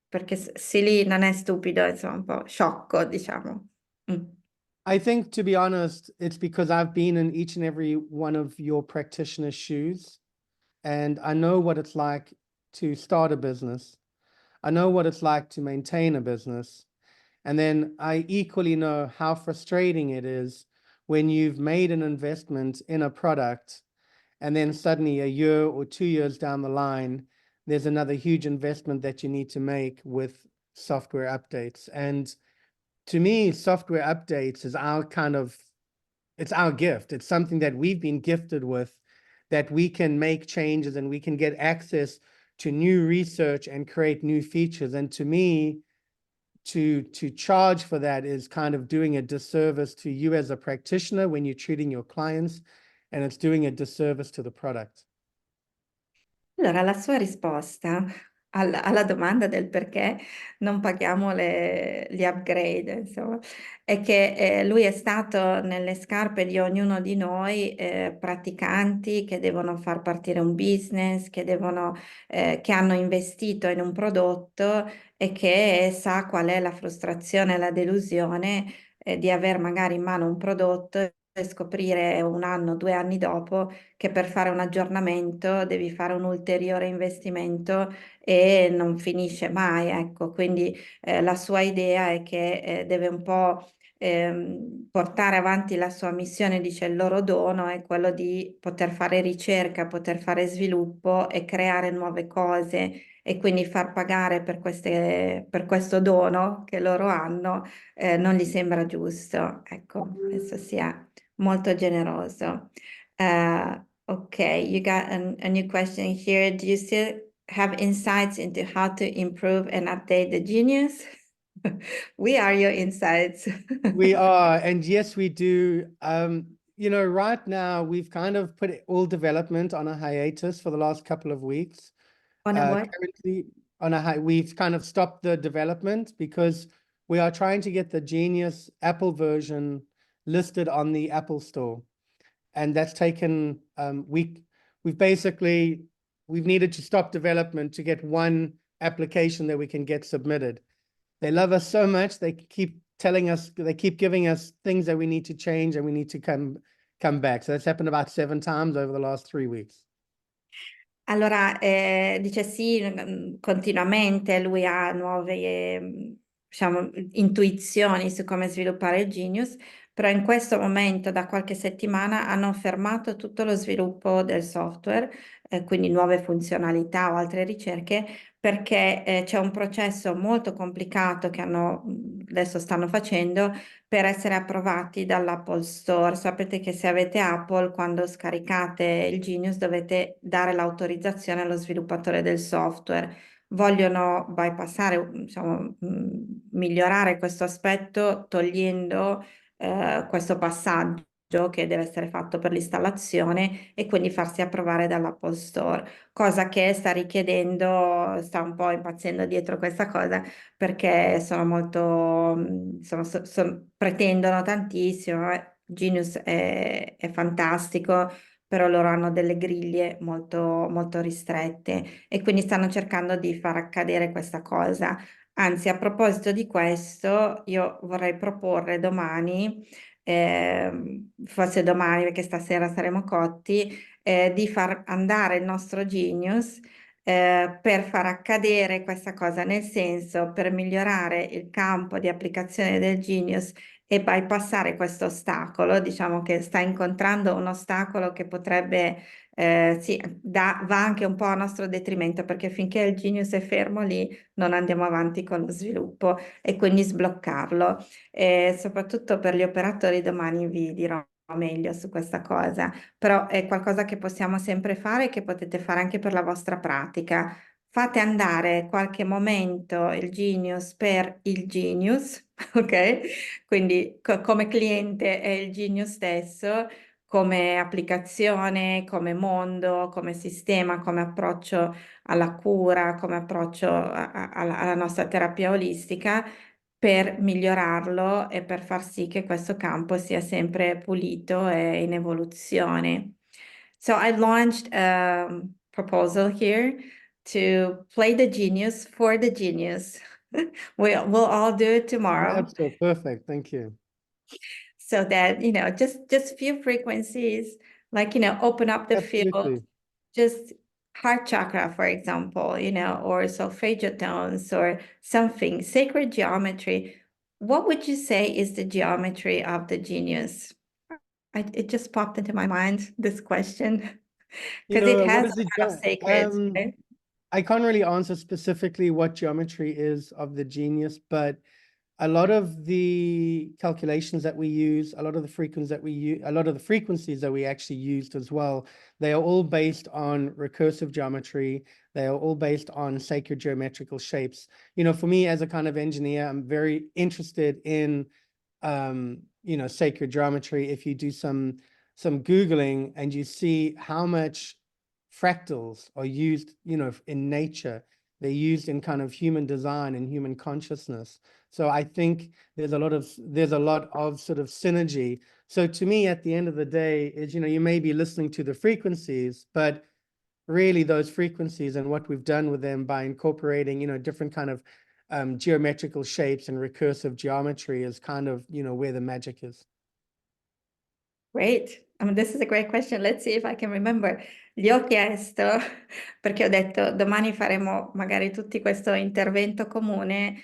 perché Silly non è stupido, insomma, un po' sciocco, diciamo. Mm. I think, to be honest, it's because I've been in each and every one of your practitioners' shoes, and I know what it's like to start a business. I know what it's like to maintain a business. And then I equally know how frustrating it is when you've made an investment in a product and then suddenly a year or 2 years down the line, there's another huge investment that you need to make with software updates. And to me, software updates is it's our gift. It's something that we've been gifted with, that we can make changes and we can get access to new research and create new features. And to me, to charge for that is kind of doing a disservice to you as a practitioner when you're treating your clients, and it's doing a disservice to the product. Allora, la sua risposta alla domanda del perché non paghiamo gli upgrade, insomma, è che lui è stato nelle scarpe di ognuno di noi, praticanti che devono far partire un business, che hanno investito in un prodotto e che sa qual è la frustrazione e la delusione, di aver magari in mano un prodotto e scoprire 1 anno, 2 anni dopo che per fare un aggiornamento devi fare un ulteriore investimento e non finisce mai, ecco. Quindi la sua idea è che deve un po' portare avanti la sua missione, dice il loro dono è quello di poter fare ricerca, poter fare sviluppo e creare nuove cose e quindi far pagare per questo dono che loro hanno, non gli sembra giusto. Ecco, penso sia molto generoso. Okay, you got a new question here. Do you still have insights into how to improve and update the Genius? We are your insights. We are, and yes, we do. Right now we've kind of put all development on a hiatus for the last couple of weeks. On a what? Currently we've kind of stopped the development because we are trying to get the Genius Apple version listed on the Apple Store. And that's taken, we've needed to stop development to get one application that we can get submitted. They love us so much, they keep giving us things that we need to change and we need to come back. So that's happened about 7 times over the last 3 weeks. Allora, dice sì, continuamente lui ha nuove, diciamo, intuizioni su come sviluppare il Genius, però in questo momento, da qualche settimana, hanno fermato tutto lo sviluppo del software, quindi nuove funzionalità o altre ricerche, perché c'è un processo molto complicato che adesso stanno facendo per essere approvati dall'Apple Store. Sapete che se avete Apple, quando scaricate il Genius dovete dare l'autorizzazione allo sviluppatore del software. Vogliono bypassare, diciamo, migliorare questo aspetto togliendo questo passaggio che deve essere fatto per l'installazione e quindi farsi approvare dall'Apple Store, cosa che sta richiedendo, sta un po' impazzendo dietro questa cosa perché sono molto, pretendono tantissimo. Genius è fantastico, però loro hanno delle griglie molto, molto ristrette e quindi stanno cercando di far accadere questa cosa. Anzi, a proposito di questo, io vorrei proporre domani, forse domani perché stasera saremo cotti, di far andare il nostro Genius per far accadere questa cosa, nel senso per migliorare il campo di applicazione del Genius e bypassare questo ostacolo, diciamo che sta incontrando un ostacolo che potrebbe, sì, va anche un po' a nostro detrimento perché finché il Genius è fermo lì non andiamo avanti con lo sviluppo e quindi sbloccarlo. E soprattutto per gli operatori domani vi dirò meglio su questa cosa, però è qualcosa che possiamo sempre fare e che potete fare anche per la vostra pratica. Fate andare qualche momento il Genius per il Genius, ok? Quindi come cliente è il Genius stesso, come applicazione, come mondo, come sistema, come approccio alla cura, come approccio alla nostra terapia olistica per migliorarlo e per far sì che questo campo sia sempre pulito e in evoluzione. So I launched a proposal here to play the genius for the genius. We'll all do it tomorrow That's so perfect. Thank you. so that, just few frequencies, like, open up the field, Absolutely. just heart chakra, for example, or solfeggio tones or something, sacred geometry. What would you say is the geometry of the genius? It just popped into my mind, this question, You because it know, what has is it? a lot of sacreds, right? I can't really answer specifically what geometry is of the genius, but a lot of the calculations that we use, a lot of the frequencies that we use, a lot of the frequencies that we actually used as well, they are all based on recursive geometry. They are all based on sacred geometrical shapes. You know, for me as a kind of engineer, I'm very interested in sacred geometry. If you do some Googling and you see how much fractals are used, in nature, they're used in kind of human design and human consciousness. So I think there's a lot of sort of synergy. So to me, at the end of the day, is, you may be listening to the frequencies, but really those frequencies and what we've done with them by incorporating, different kind of geometrical shapes and recursive geometry is kind of, where the magic is. Great. I mean, this is a great question. Let's see if I can remember. Gli ho chiesto, perché ho detto domani faremo magari tutti questo intervento comune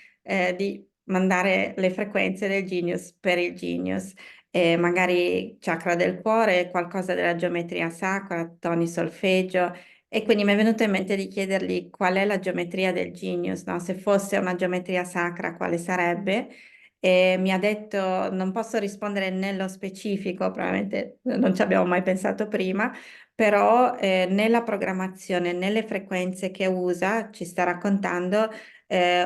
di mandare le frequenze del Genius per il Genius, magari chakra del cuore, qualcosa della geometria sacra, toni solfeggio. E quindi mi è venuto in mente di chiedergli qual è la geometria del Genius, no? Se fosse una geometria sacra, quale sarebbe? E mi ha detto, non posso rispondere nello specifico, probabilmente non ci abbiamo mai pensato prima, però nella programmazione, nelle frequenze che usa, ci sta raccontando,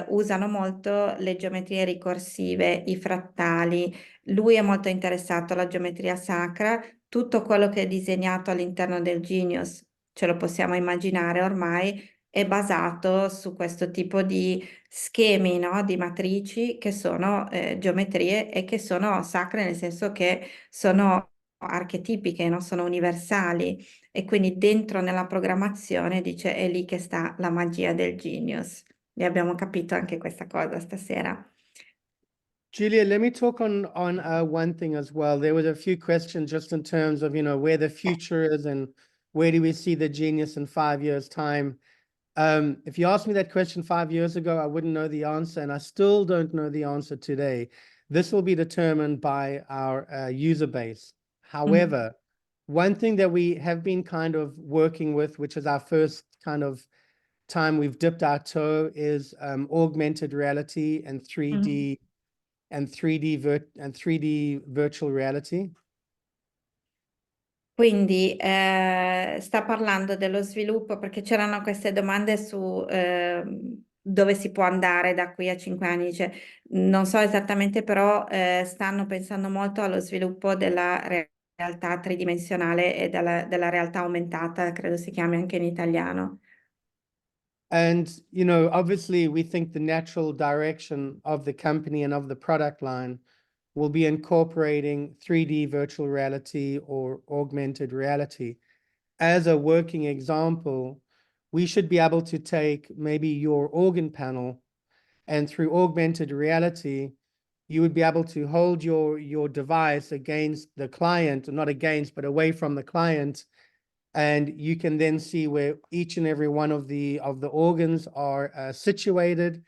usano molto le geometrie ricorsive, i frattali. Lui è molto interessato alla geometria sacra, tutto quello che è disegnato all'interno del Genius, ce lo possiamo immaginare ormai, è basato su questo tipo di schemi, no? Di matrici che sono geometrie e che sono sacre nel senso che sono archetipiche, no? Sono universali e quindi dentro nella programmazione dice è lì che sta la magia del genius. E abbiamo capito anche questa cosa stasera. Julia, let me talk on one thing as well. There was a few questions just in terms of, where the future is and where do we see the genius in 5 years' time. If you asked me that question 5 years ago, I wouldn't know the answer, and I still don't know the answer today. This will be determined by our user base. Mm. However, one thing that we have been kind of working with, which is our first kind of time we've dipped our toe, is augmented reality and 3D Mm. and 3D virtual reality. Quindi sta parlando dello sviluppo perché c'erano queste domande su dove si può andare da qui a 5 anni. Non so esattamente, però stanno pensando molto allo sviluppo della realtà realtà tridimensionale e della realtà aumentata, credo si chiami anche in italiano. And, obviously we think the natural direction of the company and of the product line will be incorporating 3D virtual reality or augmented reality. As a working example, we should be able to take maybe your organ panel, and through augmented reality, you would be able to hold your device against the client, not against, but away from the client, and you can then see where each and every one of the organs are situated.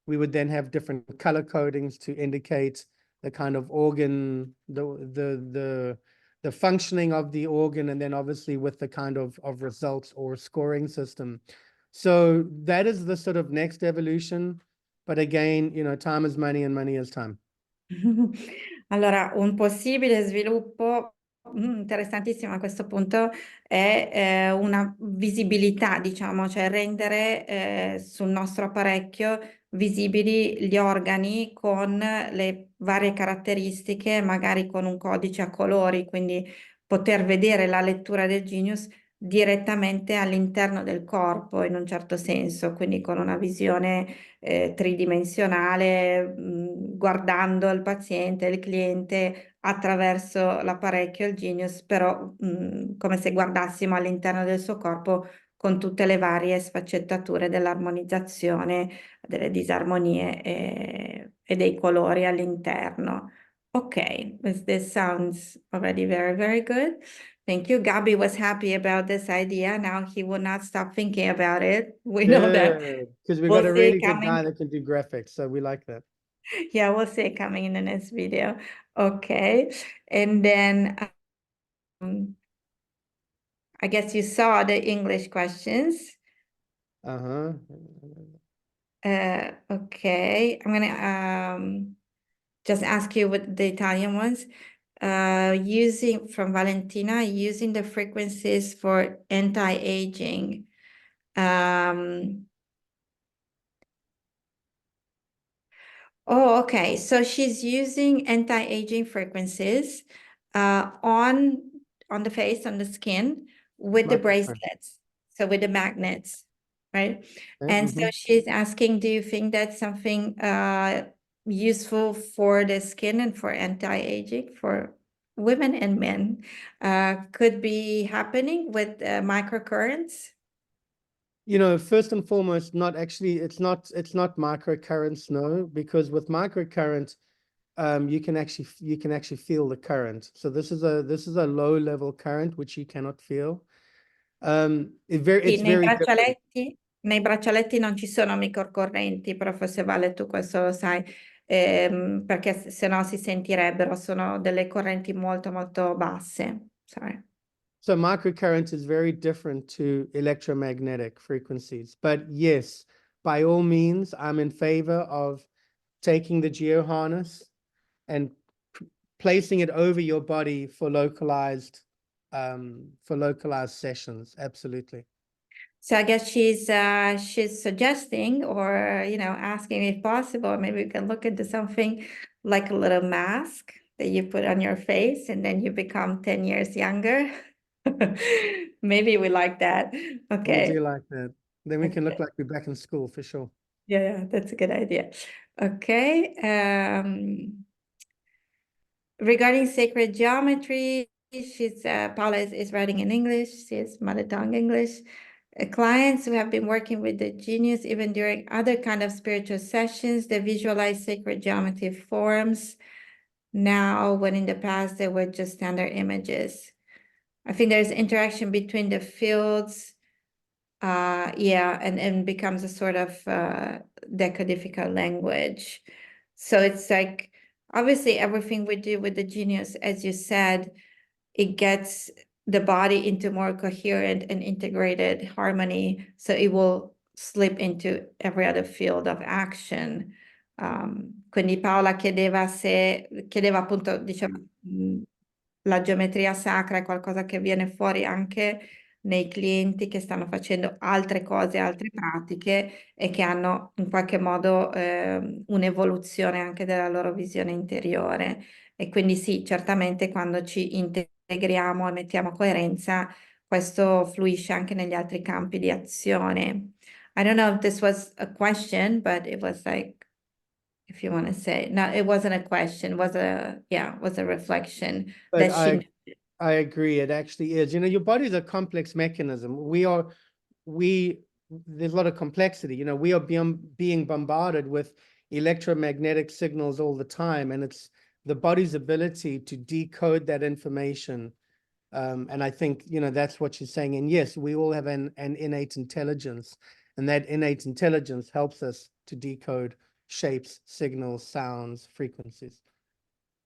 We would then have different color codings to indicate the kind of organ, the functioning of the organ, and then obviously with the kind of results or scoring system. So that is the sort of next evolution. But again, time is money and money is time. Allora, un possibile sviluppo interessantissimo a questo punto è una visibilità, diciamo, cioè rendere sul nostro apparecchio visibili gli organi con le varie caratteristiche, magari con un codice a colori, quindi poter vedere la lettura del Genius direttamente all'interno del corpo in un certo senso, quindi con una visione tridimensionale, guardando il paziente, il cliente attraverso l'apparecchio, il Genius, però come se guardassimo all'interno del suo corpo con tutte le varie sfaccettature dell'armonizzazione, delle disarmonie e dei colori all'interno. Ok, this sounds already very, very good. Thank you. Gabi was happy about this idea. Now he will not stop thinking about it. We know that Yeah, because we got we'll a see really it good guy coming. that can do graphics, so we like that. Yeah, we'll see it coming in the next video. Okay. And then I guess you saw the English questions. Uh-huh. Okay. I'm gonna just ask you with the Italian ones. Using from Valentina, using the frequencies for anti-aging. Oh, okay. So she's using anti-aging frequencies on the face, on the skin, with the Microphone. bracelets, so with the magnets, right? Okay, And so mhm. she's asking, do you think that's something useful for the skin and for anti-aging for women and men could be happening with microcurrents? First and foremost, not actually, it's not microcurrents, no, because with microcurrent, you can actually feel the current. So this is a low level current which you cannot feel. Sì, It's very different. nei braccialetti non ci sono microcorrenti, però forse Vale tu questo lo sai, perché se no si sentirebbero, sono delle correnti molto molto basse. Sorry. So microcurrent is very different to electromagnetic frequencies. But yes, by all means, I'm in favor of taking the geo harness and placing it over your body for localized sessions. Absolutely. So I guess she's suggesting or asking if possible, maybe we can look into something like a little mask that you put on your face and then you become 10 years younger. Maybe we like that. We Okay. do like that. Then we can look Okay. like we're back in school for sure. Yeah, that's a good idea. Okay. Regarding sacred geometry, Paula is writing in English. She is mother tongue English. Clients who have been working with the genius even during other kind of spiritual sessions, they visualize sacred geometry forms now when in the past they were just standard images. I think there's interaction between the fields, yeah, and becomes a sort of decodifical language. So it's like, obviously everything we do with the genius, as you said, it gets the body into more coherent and integrated harmony, so it will slip into every other field of action. Quindi Paola chiedeva appunto, diciamo, la geometria sacra è qualcosa che viene fuori anche nei clienti che stanno facendo altre cose, altre pratiche e che hanno in qualche modo un'evoluzione anche della loro visione interiore. E quindi sì, certamente quando ci integriamo e mettiamo coerenza, questo fluisce anche negli altri campi di azione. I don't know if this was a question, but it was like, if you want to say, no, it wasn't a question, was a reflection But that she I agree, it actually is. You know, your body is a complex mechanism. There's a lot of complexity. You know, we are being bombarded with electromagnetic signals all the time, and it's the body's ability to decode that information. And I think, you know, that's what you're saying. And yes, we all have an innate intelligence, and that innate intelligence helps us to decode shapes, signals, sounds, frequencies.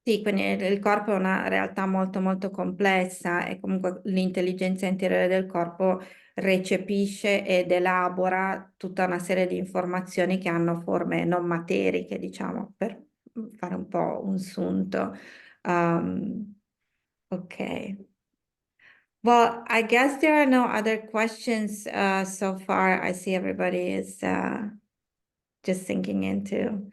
Sì, quindi il corpo è una realtà molto molto complessa e comunque l'intelligenza interiore del corpo recepisce ed elabora tutta una serie di informazioni che hanno forme non materiche, diciamo, per fare un po' un sunto. Ok. Well, I guess there are no other questions so far. I see everybody is just sinking into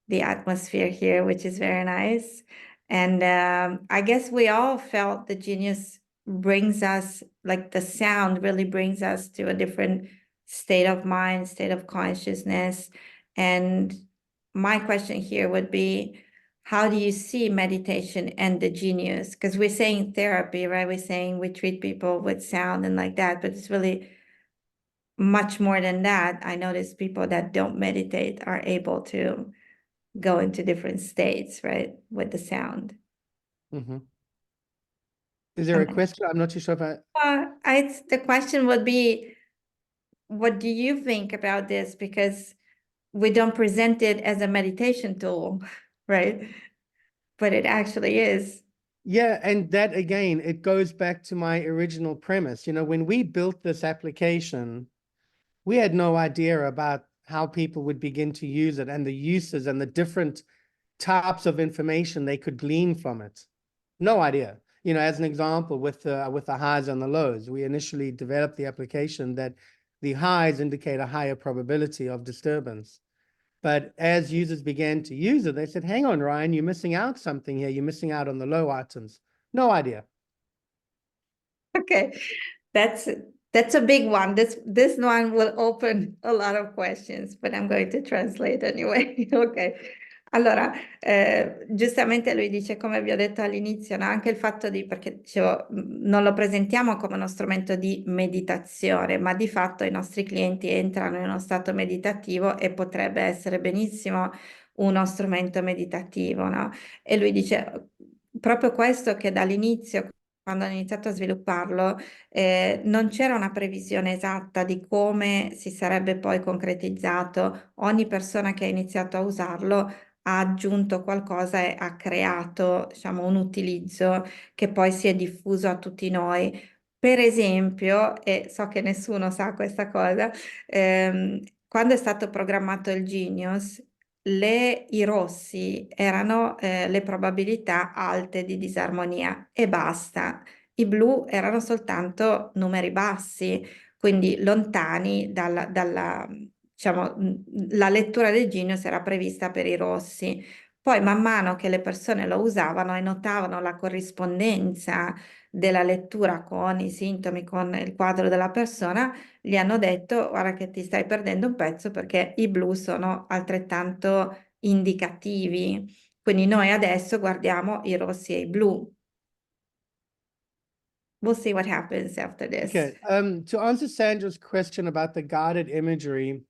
the atmosphere here, which is very nice. And I guess we all felt the genius brings us, like the sound really brings us to a different state of mind, state of consciousness. And my question here would be, how do you see meditation and the genius? Because we're saying therapy, right? We're saying we treat people with sound and like that, but it's really much more than that. I notice people that don't meditate are able to go into different states, right, with the sound. Mm-hmm. Is there a question? I'm not too sure if The question would be, what do you think about this? Because we don't present it as a meditation tool, right? But it actually is. Yeah, and that again, it goes back to my original premise. You know, when we built this application, we had no idea about how people would begin to use it and the uses and the different types of information they could glean from it. No idea. You know, as an example, with the highs and the lows, we initially developed the application that the highs indicate a higher probability of disturbance. But as users began to use it, they said, hang on, Ryan, you're missing out something here. You're missing out on the low items. No idea. Okay, that's a big one. This one will open a lot of questions, but I'm going to translate anyway. Ok. Allora, giustamente lui dice, come vi ho detto all'inizio, no? Anche il fatto di, perché dicevo, non lo presentiamo come uno strumento di meditazione, ma di fatto i nostri clienti entrano in uno stato meditativo e potrebbe essere benissimo uno strumento meditativo, no? E lui dice proprio questo che dall'inizio, quando hanno iniziato a svilupparlo, non c'era una previsione esatta di come si sarebbe poi concretizzato. Ogni persona che ha iniziato a usarlo ha aggiunto qualcosa e ha creato, diciamo, un utilizzo che poi si è diffuso a tutti noi. Per esempio, e so che nessuno sa questa cosa, quando è stato programmato il Genius, i rossi erano le probabilità alte di disarmonia e basta. I blu erano soltanto numeri bassi, quindi lontani diciamo, la lettura del Genius era prevista per i rossi. Poi, man mano che le persone lo usavano e notavano la corrispondenza della lettura con i sintomi, con il quadro della persona, gli hanno detto: guarda che ti stai perdendo un pezzo perché i blu sono altrettanto indicativi. Quindi noi adesso guardiamo i rossi e i blu. We'll see what happens after this. Okay. To answer Sandra's question about the guided imagery,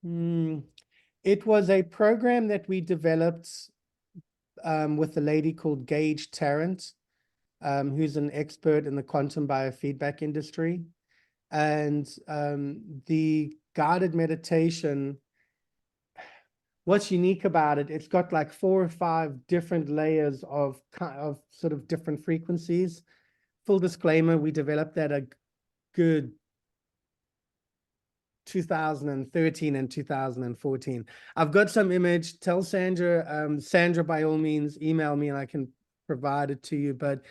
it was a program that we developed with a lady called Gage Tarrant, who's an expert in the quantum biofeedback industry. And the guided meditation, what's unique about it, it's got like 4 or 5 different layers of sort of different frequencies. Full disclaimer, we developed that a good 2013 and 2014. I've got some image. Tell Sandra, Sandra, by all means, email me and I can provide it to you. But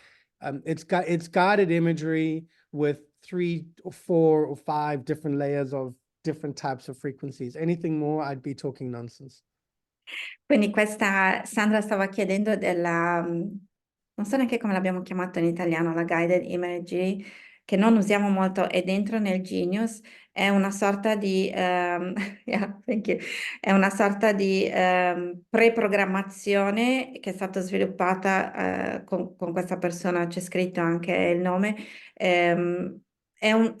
it's guided imagery with 3 or 4 or 5 different layers of different types of frequencies. Anything more, I'd be talking nonsense. Quindi questa Sandra stava chiedendo non so neanche come l'abbiamo chiamato in italiano, la guided imagery, che non usiamo molto, è dentro nel Genius, è una sorta di, yeah, thank you. È una sorta di preprogrammazione che è stata sviluppata con questa persona, c'è scritto anche il nome. ehm,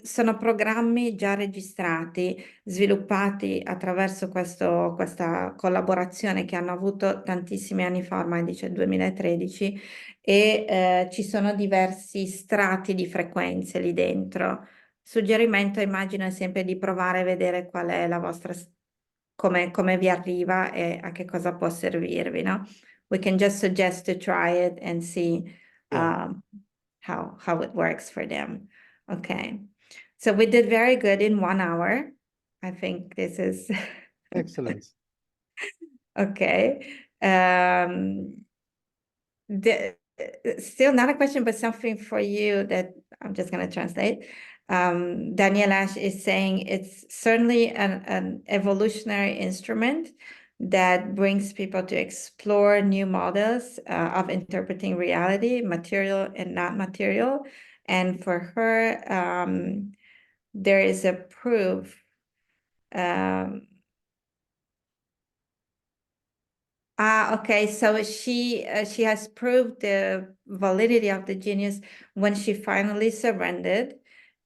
sono programmi già registrati, sviluppati attraverso questa collaborazione che hanno avuto tantissimi anni fa, ormai dice 2013, e ci sono diversi strati di frequenze lì dentro. Suggerimento, immagino, è sempre di provare a vedere qual è la vostra, come vi arriva e a che cosa può servirvi, no? We can just suggest to try it and see Yeah, um, how it works for them. Okay. So we did very good in 1 hour. I think this is excellent. okay. Still not a question, but something for you that I'm just going to translate. Daniel Ash is saying it's certainly an evolutionary instrument that brings people to explore new models of interpreting reality, material and not material. And for her, there is a proof. Okay. So she has proved the validity of the genius when she finally surrendered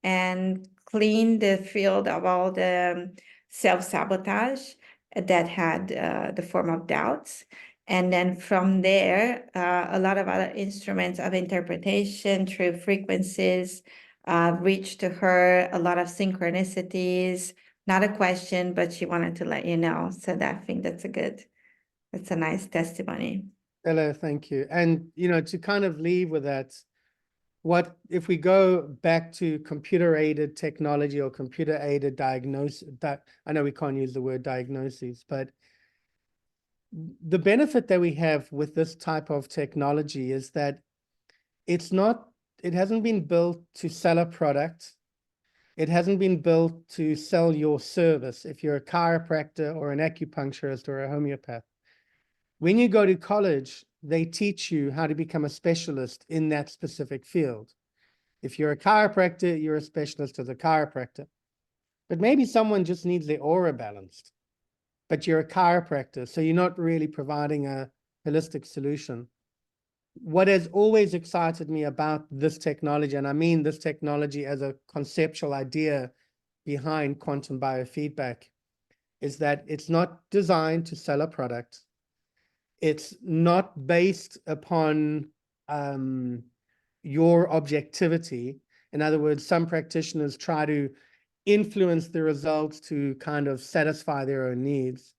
and cleaned the field of all the self-sabotage that had the form of doubts. And then from there, a lot of other instruments of interpretation through frequencies reached to her, a lot of synchronicities, not a question, but she wanted to let you know. So I think that's a nice testimony. Hello, thank you. And, to kind of leave with that, what if we go back to computer-aided technology or computer-aided diagnosis? I know we can't use the word diagnoses, but the benefit that we have with this type of technology is that it hasn't been built to sell a product. It hasn't been built to sell your service. If you're a chiropractor or an acupuncturist or a homeopath, when you go to college, they teach you how to become a specialist in that specific field. If you're a chiropractor, you're a specialist as a chiropractor. But maybe someone just needs their aura balanced, but you're a chiropractor, so you're not really providing a holistic solution. What has always excited me about this technology, and I mean this technology as a conceptual idea behind quantum biofeedback, is that it's not designed to sell a product. It's not based upon your objectivity. In other words, some practitioners try to influence the results to kind of satisfy their own needs.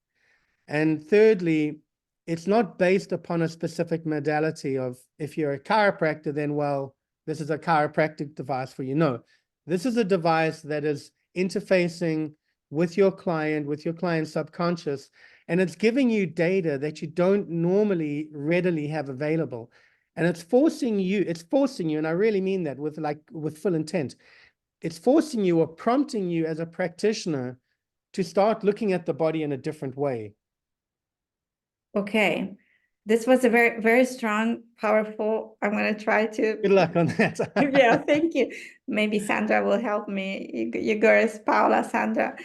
And thirdly, it's not based upon a specific modality of, if you're a chiropractor, then, well, this is a chiropractic device for you. No, this is a device that is interfacing with your client's subconscious, and it's giving you data that you don't normally readily have available. And it's forcing you, and I really mean that with full intent. It's forcing you or prompting you as a practitioner to start looking at the body in a different way. Okay. This was a very, very strong, powerful. I'm going to try to. Good luck on that. Yeah, thank you. Maybe Sandra will help me. You girls, Paola, Sandra.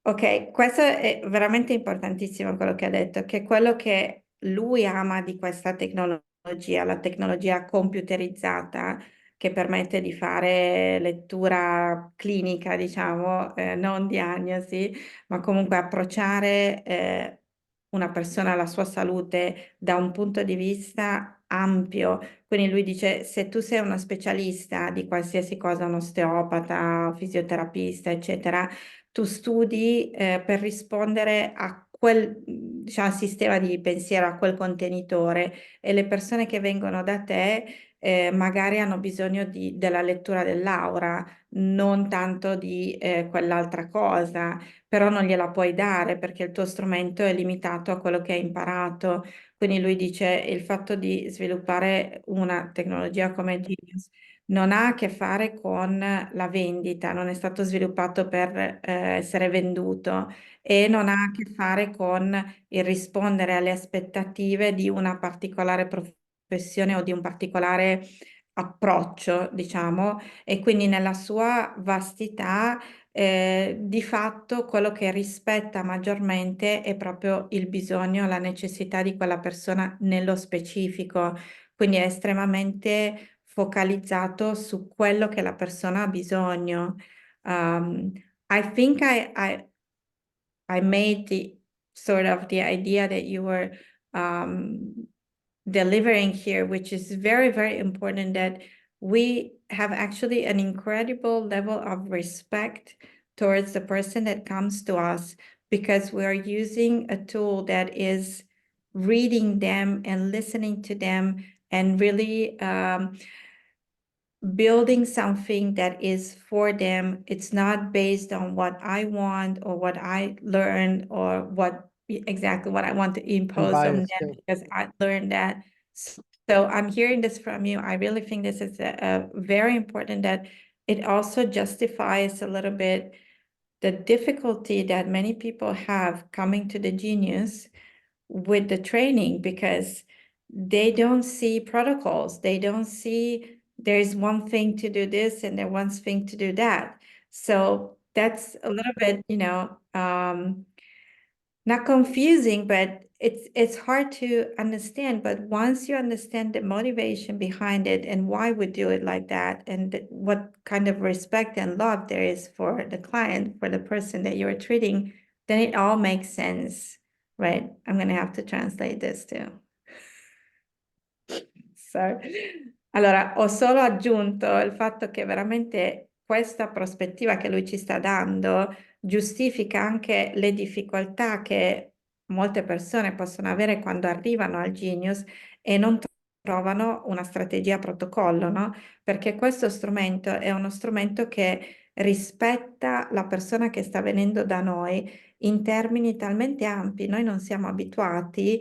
Ok, questo è veramente importantissimo quello che ha detto, che quello che lui ama di questa tecnologia, la tecnologia computerizzata, che permette di fare lettura clinica, diciamo, non diagnosi, ma comunque approcciare una persona alla sua salute da un punto di vista ampio. Quindi lui dice, se tu sei uno specialista di qualsiasi cosa, un osteopata, fisioterapista, eccetera, tu studi per rispondere a quel, diciamo, sistema di pensiero, a quel contenitore, e le persone che vengono da te magari hanno bisogno della lettura dell'aura, non tanto di quell'altra cosa, però non gliela puoi dare perché il tuo strumento è limitato a quello che hai imparato. Quindi lui dice il fatto di sviluppare una tecnologia come Genius non ha a che fare con la vendita, non è stato sviluppato per essere venduto, e non ha a che fare con il rispondere alle aspettative di una particolare professione professione o di un particolare approccio, diciamo, e quindi nella sua vastità, di fatto quello che rispetta maggiormente è proprio il bisogno, la necessità di quella persona nello specifico, quindi è estremamente focalizzato su quello che la persona ha bisogno. Um, I think I made the sort of the idea that you were delivering here, which is very, very important, that we have actually an incredible level of respect towards the person that comes to us, because we are using a tool that is reading them and listening to them and really building something that is for them. It's not based on what I want or what I learned or what exactly what I want to impose on Unbiased, them yeah. because I learned that. So I'm hearing this from you. I really think this is a very important, that it also justifies a little bit the difficulty that many people have coming to the Genius with the training, because they don't see protocols. They don't see there's one thing to do this and there's one thing to do that. So that's a little bit, not confusing, but it's hard to understand. But once you understand the motivation behind it and why we do it like that, and what kind of respect and love there is for the client, for the person that you're treating, then it all makes sense, right? I'm gonna have to translate this too. Sorry. Allora, ho solo aggiunto il fatto che veramente questa prospettiva che lui ci sta dando giustifica anche le difficoltà che molte persone possono avere quando arrivano al Genius e non trovano una strategia protocollo, no? Perché questo strumento è uno strumento che rispetta la persona che sta venendo da noi in termini talmente ampi. Noi non siamo abituati,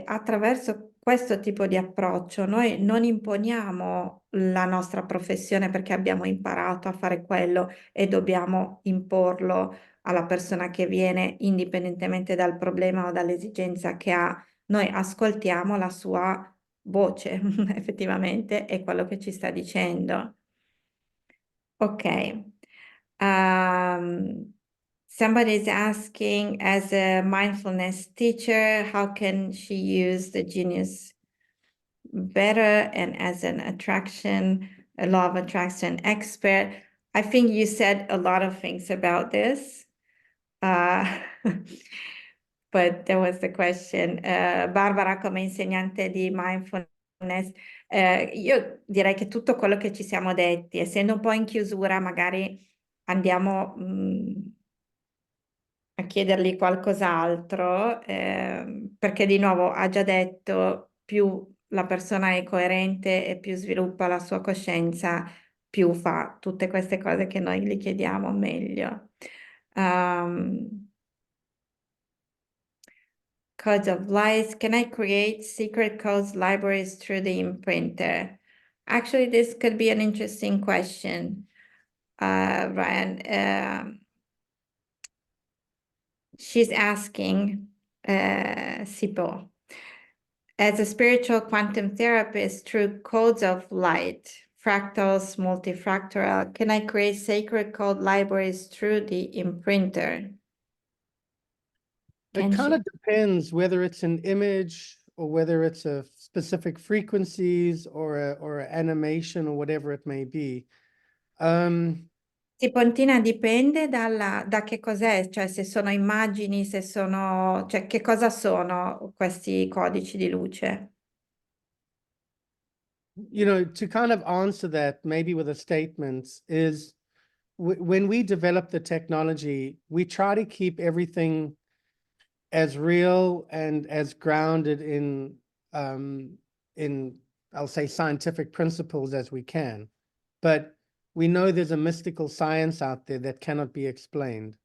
attraverso questo tipo di approccio. Noi non imponiamo la nostra professione perché abbiamo imparato a fare quello e dobbiamo imporlo alla persona che viene, indipendentemente dal problema o dall'esigenza che ha. Noi ascoltiamo la sua voce, effettivamente, è quello che ci sta dicendo. Ok. Somebody is asking, as a mindfulness teacher, how can she use the Genius better, and as a law of attraction expert? I think you said a lot of things about this. But there was the question. Barbara, come insegnante di mindfulness, io direi che tutto quello che ci siamo detti, essendo un po' in chiusura, magari andiamo a chiedergli qualcos'altro, perché di nuovo ha già detto, più la persona è coerente e più sviluppa la sua coscienza, più fa tutte queste cose che noi gli chiediamo meglio. Codes of lies. Can I create secret codes libraries through the imprinter? Actually, this could be an interesting question, Ryan. She's asking, Sipo, as a spiritual quantum therapist through codes of light, fractals, multifractal, can I create sacred code libraries through the imprinter? It kind of depends whether it's an image or whether it's a specific frequencies or a animation or whatever it may be. Sipontina, dipende da che cos'è, cioè se sono immagini, se sono, cioè che cosa sono questi codici di luce? You know, to kind of answer that, maybe with a statement, is when we develop the technology, we try to keep everything as real and as grounded in I'll say scientific principles as we can. But we know there's a mystical science out there that cannot be explained.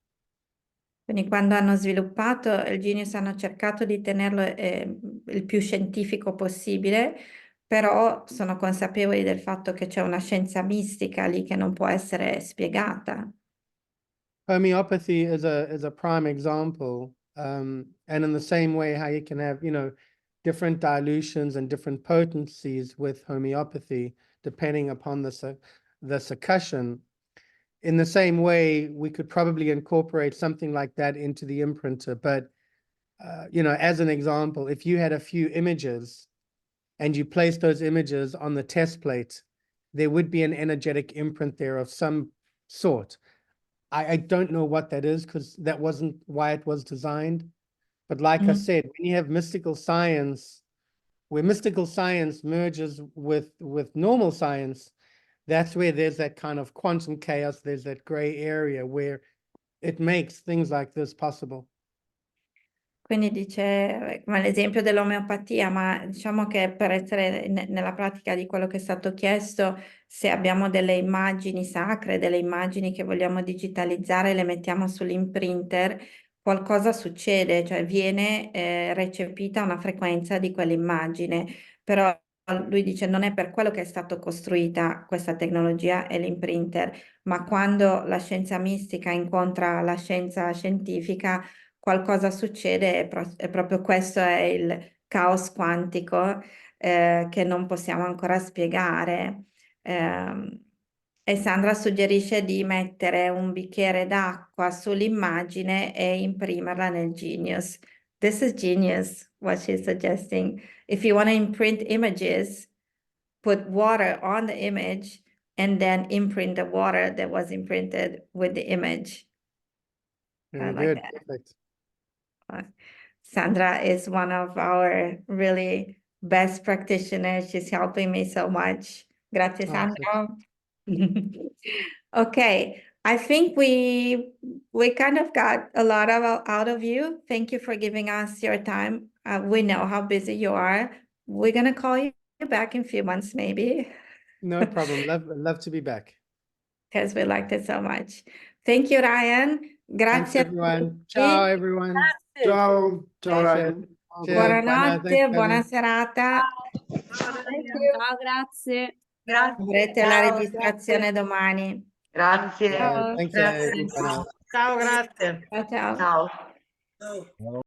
Quindi quando hanno sviluppato il Genius hanno cercato di tenerlo il più scientifico possibile, però sono consapevoli del fatto che c'è una scienza mistica lì che non può essere spiegata. Homeopathy is a prime example. And in the same way, how you can have, you know, different dilutions and different potencies with homeopathy, depending upon the succussion. In the same way, we could probably incorporate something like that into the imprinter. But, you know, as an example, if you had a few images and you placed those images on the test plate, there would be an energetic imprint there of some sort. I don't know what that is, because that wasn't why it was designed. But like I said, when you have mystical science, where mystical science merges with normal science, that's where there's that kind of quantum chaos, there's that gray area where it makes things like this possible. Quindi dice, come l'esempio dell'omeopatia, ma diciamo che per essere nella pratica di quello che è stato chiesto, se abbiamo delle immagini sacre, delle immagini che vogliamo digitalizzare, le mettiamo sull'imprinter, qualcosa succede, cioè viene recepita una frequenza di quell'immagine, però lui dice non è per quello che è stata costruita questa tecnologia e l'imprinter, ma quando la scienza mistica incontra la scienza scientifica, qualcosa succede e proprio questo è il caos quantico che non possiamo ancora spiegare. E Sandra suggerisce di mettere un bicchiere d'acqua sull'immagine e imprimerla nel Genius. This is genius, what she's suggesting. If you want to imprint images, put water on the image and then imprint the water that was imprinted with the image. Very like good. that. Perfect. Sandra is one of our really best practitioners. She's helping me so much. Grazie, Oh, Sandra. Okay, I think we kind of got a lot out of you. Thank you for giving us your time. We know how busy you are. We're gonna call you back in a few months, maybe, no problem. Love to be back. because we liked it so much. Thank you, Ryan. Thanks, Grazie a everyone. tutti. Ciao, everyone. Ciao, ciao Ryan. Cheers. Bye now. Thanks, Buonanotte, buona Kevin. serata. Thank you. Ciao, grazie. Grazie. Avrete la registrazione domani. Grazie. Ciao. Thanks, Grazie. Bye now. Ciao, grazie. Ciao ciao. Ciao.